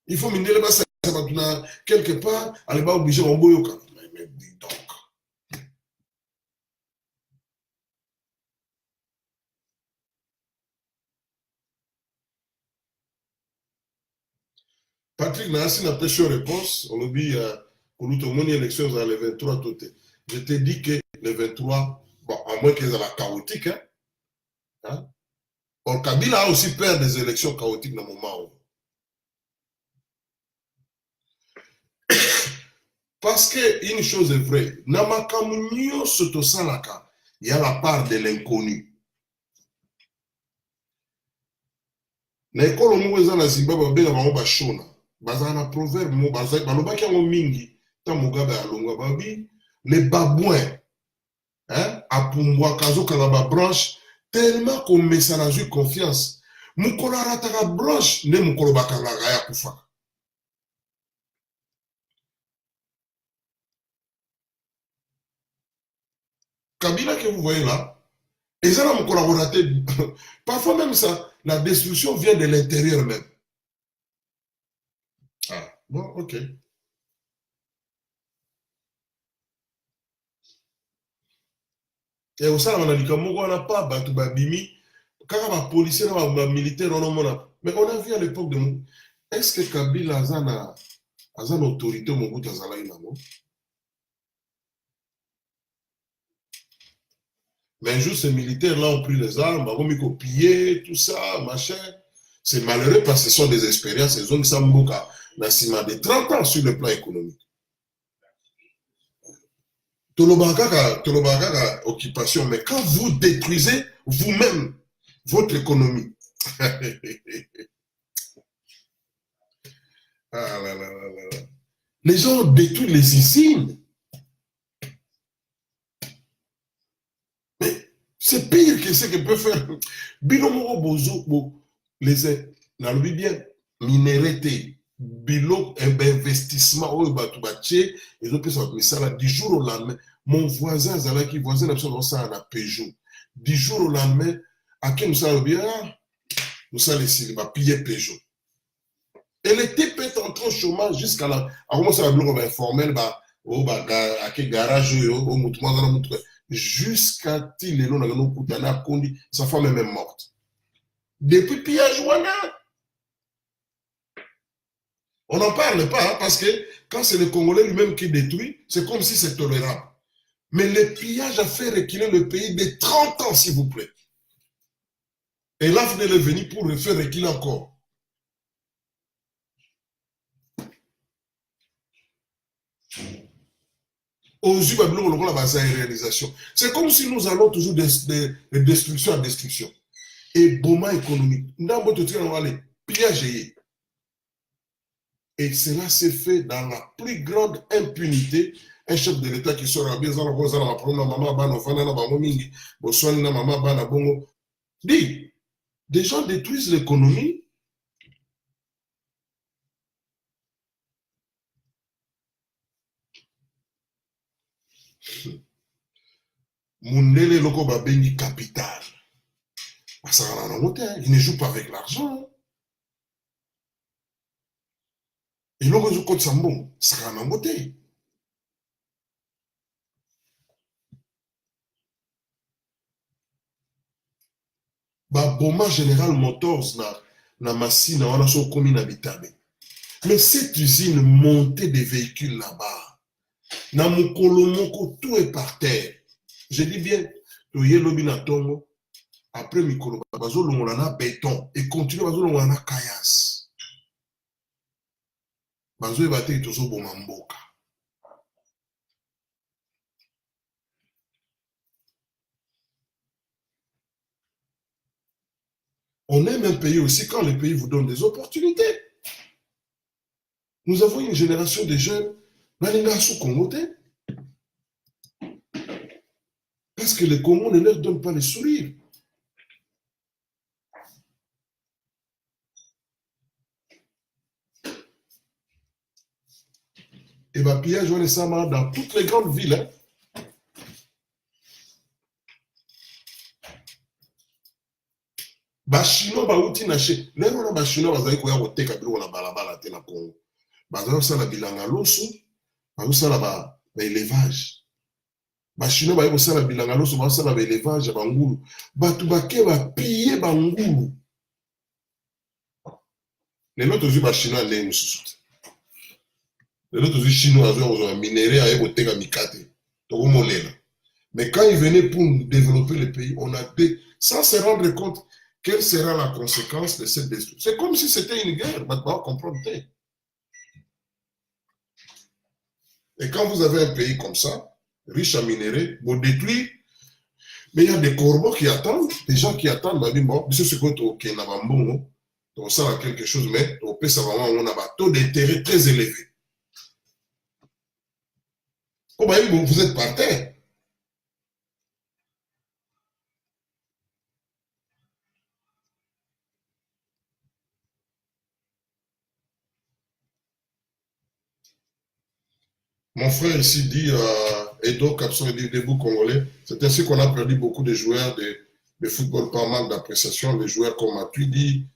Il faut miner le bassin quelque part, aller pas obliger en boyoka. Mais dis donc. Patrick Nancy n'a pas eu réponse. On lui dit, pour nous, tout le monde élection dans les 23 tout. Je t'ai dit que les 23, bon, à moins qu'ils aient la chaotique, hein? Or, Kabila a aussi peur des élections chaotiques dans le moment où. Parce qu'une chose est vraie, il y a la part de l'inconnu. L'école où ils Zimbabwe, il y a un proverbe, les babouins, à Pumbwa, Kazo, Kalaba branche, tellement qu'on met ça dans une confiance. Moukola rataka branche, ne Moukola bakanga ya kufa. Kabila que vous voyez là, et ça, parfois même ça, la destruction vient de l'intérieur même. Ah, bon, ok. Et au sein, on a dit qu'on n'a pas battu Babimi, quand les policiers, les militaires, mais on a vu à l'époque de nous, est-ce que Kabila a une autorité au Mobutu Azalaï là, non? Mais un jour, ces militaires-là ont pris les armes, ont copié, tout ça, machin. C'est malheureux parce que ce sont des expériences, ils ont mis ça de 30 ans sur le plan économique. Tolobaka occupation, mais quand vous détruisez vous-même votre économie, ah là là là là. Les gens détruisent les usines. Mais c'est pire que ce que peut faire. Binomoro Bozo, les la lobby bien, minéralité, bilo, investissement, ils ont pu s'appeler ça là, du jour au lendemain. Mon voisin, Zalaki, voisin, absolument ça à la Peugeot. Du jour au lendemain, à qui nous sommes bien, nous sommes ici, il va piller Peugeot. Et les types est entré au chômage jusqu'à la. À comment ça va bloquer informel, à quel garage, au moutouma, jusqu'à il est là, sa femme est même morte. Depuis pillage, voilà. On n'en parle pas, hein, parce que quand c'est le Congolais lui-même qui détruit, c'est comme si c'est tolérable. Mais le pillage a fait reculer le pays de 30 ans, s'il vous plaît. Et là, vous allez venir pour le faire reculer encore. Aux yeux de la réalisation. C'est comme si nous allons toujours de destruction à destruction. Et moment économique. Nous allons aller pillager. Et cela s'est fait dans la plus grande impunité un chef de l'État qui sort à bien, dit, des gens détruisent l'économie. Mundele loko babengi capital. Il ne joue pas avec l'argent. Et loko zo kote sambo, ça va côté. Boma General Motors na machine wana so komi na bitabe. Mais cette usine montait des véhicules là-bas. Na mukolo moko tout est par terre. Je dis bien, toye lobi na tongo. Après mikolo bazo longola na béton et continue bazo longola na kayas. Bazo ebate tozo boma mboka. On aime un pays aussi quand le pays vous donne des opportunités. Nous avons une génération de jeunes, parce que le Congo ne leur donne pas le sourire. Et bien, pillage, on est ça dans toutes les grandes villes. Hein. Bachino bauti na che lero na bachino bazali koya koteka biloko na balabala te na Congo bazali kosala bilanga loso bazosala ba élevage bachino baye kosala bilanga loso bazosala ba élevage ya bangulu bato bake bapille bangulu lelo tozwi bachino alei mosusu te lelo tozwi chinois azoya kozwa minere aye koteka mikate tokomolela mais quand il venait pour développer le pays on a fait sans se rendre compte. Quelle sera la conséquence de cette destruction? C'est comme si c'était une guerre, maintenant, comprenez. Et quand vous avez un pays comme ça, riche en minerais, vous détruisez, mais il y a des corbeaux qui attendent, des gens qui attendent, bah, bon, c'est ce que tu as donc ça a quelque chose, mais au pays, ça va avoir un taux d'intérêt très élevé. Oh, bah, vous êtes par terre. Mon frère ici dit, Edo Capson dit debout congolais, c'est ainsi qu'on a perdu beaucoup de joueurs de football par manque d'appréciation, des joueurs comme Matuidi,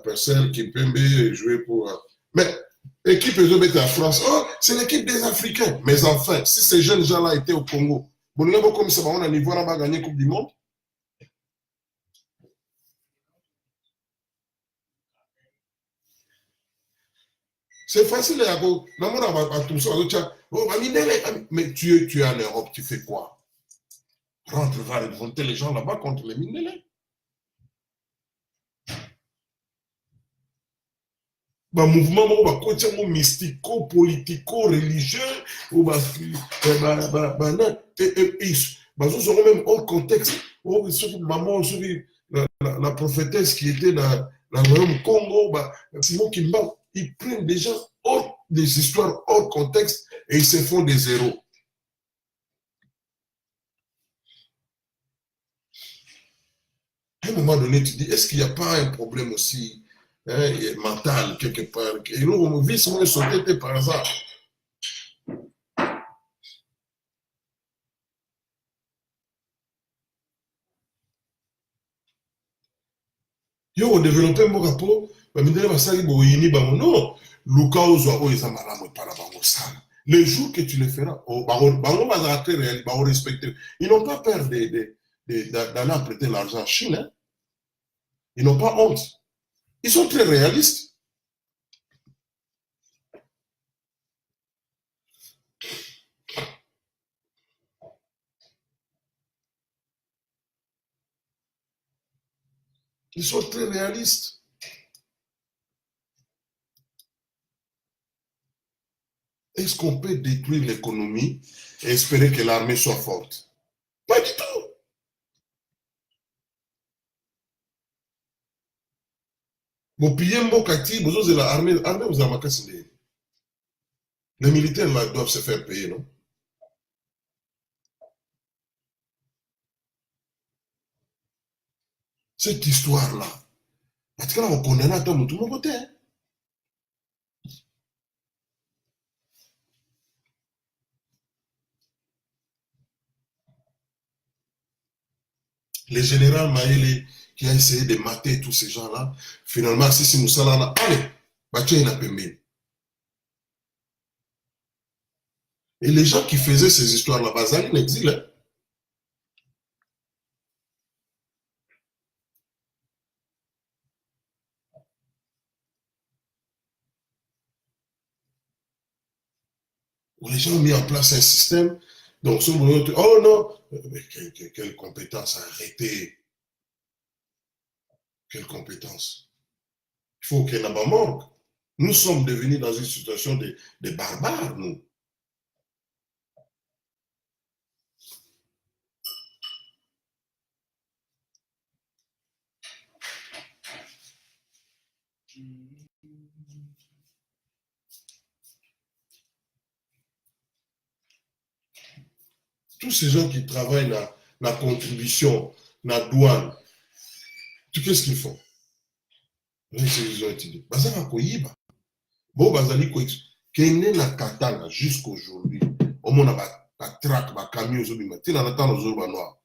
Purcell, Kimpembe, jouer pour... Mais l'équipe EZOBET en France, oh, c'est l'équipe des Africains. Mais enfin, si ces jeunes gens-là étaient au Congo, bon, comme ça, on a niveau là-bas gagné Coupe du Monde. C'est facile, mais tu es en Europe, tu fais quoi? Rentre, va remonter les gens là-bas contre les Mindélés. Un mouvement mystico, politico, religieux, ils auront même hors contexte. Maman, la prophétesse qui était dans le royaume Congo, Simon Kimba, ils prennent des gens hors des histoires hors contexte et ils se font des héros. À un moment donné, tu dis, est-ce qu'il n'y a pas un problème aussi mental quelque part? Et nous, on vit sur sauté par hasard. Yo, on développe un rapport, non, le jour que tu le feras, ils n'ont pas peur d'aller prêter l'argent en Chine. Hein? Ils n'ont pas honte. Ils sont très réalistes. Ils sont très réalistes. Est-ce qu'on peut détruire l'économie et espérer que l'armée soit forte? Pas du tout. Les militaires là, doivent se faire payer, non? cette histoire-là. Parce que là, on condamne à tout le côté. Le général Maïli qui a essayé de mater tous ces gens-là, finalement, si nous sommes là, allez, Batia n'a pas aimé. Et les gens qui faisaient ces histoires-là, Bazali l'exil, hein. Où les gens ont mis en place un système. Donc, oh non, mais quelle compétence, arrêtez. Quelle compétence. Il faut qu'il y ait un mort. Nous sommes devenus dans une situation de barbares, nous. Tous ces gens qui travaillent dans la contribution, dans la douane, qu'est-ce qu'ils font? Ils ont étudié. Bazali koyiba. Bon, bazali koyiba. Kene na katana jusqu'aujourd'hui. Au moins, ba track, ba camion, zobima. Tina na tano zoba noir.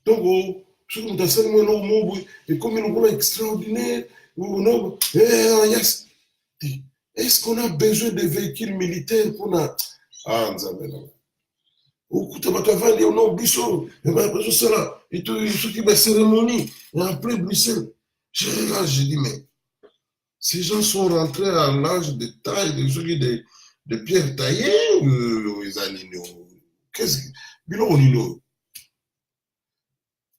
Donc, ce que nous avons et comme nous sommes extraordinaires, est-ce qu'on a besoin de véhicules militaires pour la... Ah, nous avons... Au tu vas dire, non, Bissot, et bien, après cela, et tout, ce qui est cérémonie, et après Bruxelles. J'ai dit, mais ces gens sont rentrés à l'âge de taille, de pierre taillée, ou les animaux. Qu'est-ce que...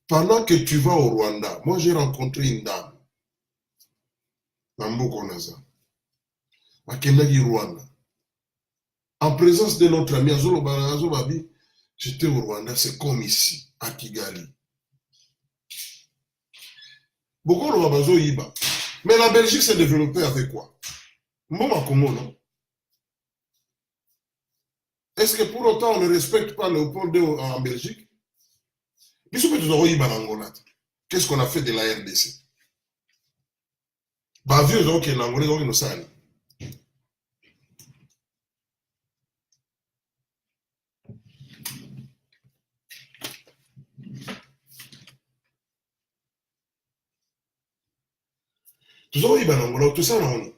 Pendant que tu vas au Rwanda, moi j'ai rencontré une dame, Nambo Naza, à Kenagi, Rwanda. En présence de notre ami Azolo Babi, j'étais au Rwanda, c'est comme ici, à Kigali. Beaucoup de Babazo Iba. Mais la Belgique s'est développée avec quoi? Mboma Kongo, non? Est-ce que pour autant on ne respecte pas Léopold II en Belgique? Qu'est-ce qu'on a fait de la RDC? Bah, vieux, donc, il y a un Angolais, donc, il nous sale. Tout ça, non.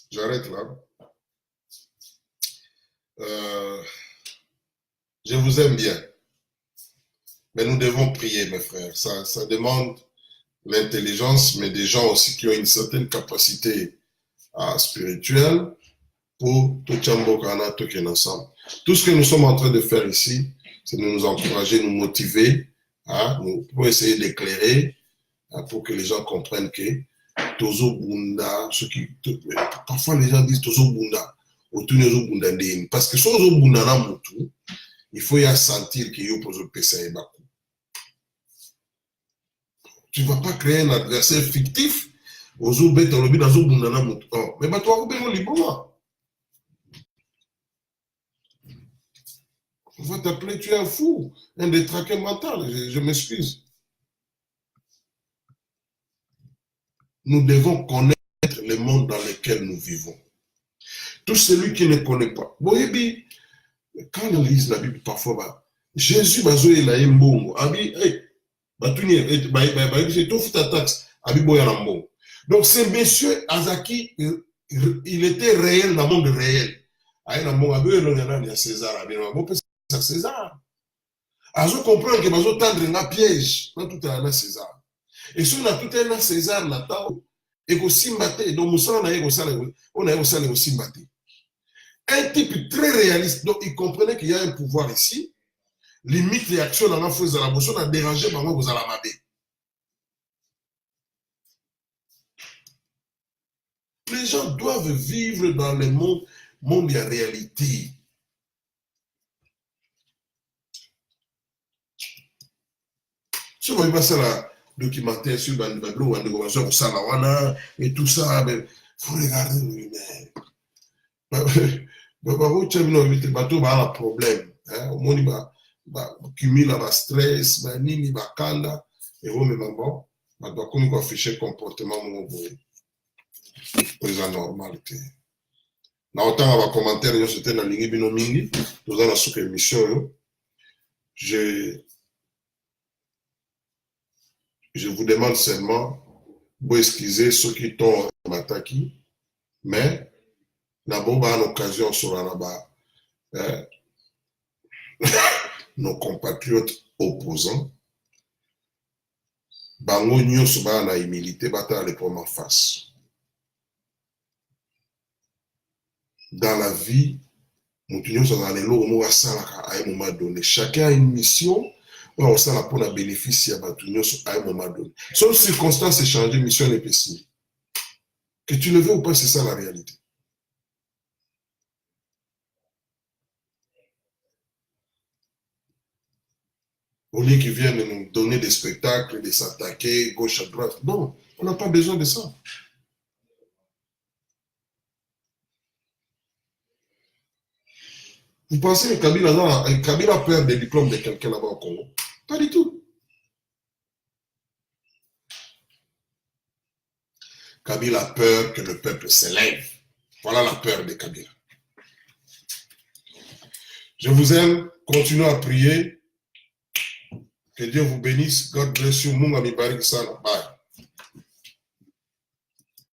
J'arrête là. Je vous aime bien. Mais nous devons prier, mes frères. Ça demande l'intelligence, mais des gens aussi qui ont une certaine capacité spirituelle pour tout Tchambokana, tout ensemble. Tout ce que nous sommes en train de faire ici, c'est de nous encourager, nous motiver, pour essayer d'éclairer, pour que les gens comprennent que Tozo Bunda, parfois les gens disent Tozo Bunda, parce que Tozo Bunda, il faut y sentir qu'il y a un PSA. Tu ne vas pas créer un adversaire fictif, mais toi, on va t'appeler, tu es un fou, un détraqué mental, je m'excuse. Nous devons connaître le monde dans lequel nous vivons. Tout celui qui ne connaît pas. Quand on lit la Bible parfois, Jésus il a un bon. Donc ce monsieur Azaki, il était réel dans le monde réel. Il y a César. César. Azo comprendre que Bazo tendre un piège dans tout un César. Et si on a tout un César là-dedans, et que Simbate, donc on a aussi Simbate. Un type très réaliste, donc il comprenait qu'il y a un pouvoir ici, limite les actions dans la force de la motion a dérangé par vous à la mabé. Les gens doivent vivre dans le monde de la réalité. Si on va passer là, documentaire sur Bandibablo, au Salawana, et tout ça, mais faut regarder, mais. Bateau a un problème. Au moins, il cumule le stress, il kanda, et au même moment, il doit comme afficher comportement présent normalité. Dans autant de commentaires, c'était dans l'Ingi Binomingi, nous avons sous émission. Je vous demande seulement de excuser ceux qui t'ont attaqué, mais d'abord, à l'occasion, sur nos compatriotes opposants, bango nyonso ba na humilité bata les pommes en face. Dans la vie, nous nyonso na lelo mo asalaka à un moment donné. Chacun a une mission. On s'en a pour la bénéfice à batu nyonso à un moment donné. Sauf circonstances échangées, mission est possible. Que tu le veux ou pas, c'est ça la réalité. Au lieu qu'ils viennent nous donner des spectacles, de s'attaquer gauche à droite. Non, on n'a pas besoin de ça. Vous pensez que Kabila perd des diplômes de quelqu'un là-bas au Congo? Pas du tout. Kabila a peur que le peuple s'élève. Voilà la peur de Kabila. Je vous aime. Continuez à prier. Que Dieu vous bénisse. God bless you. Munga mi barik sana. Bye.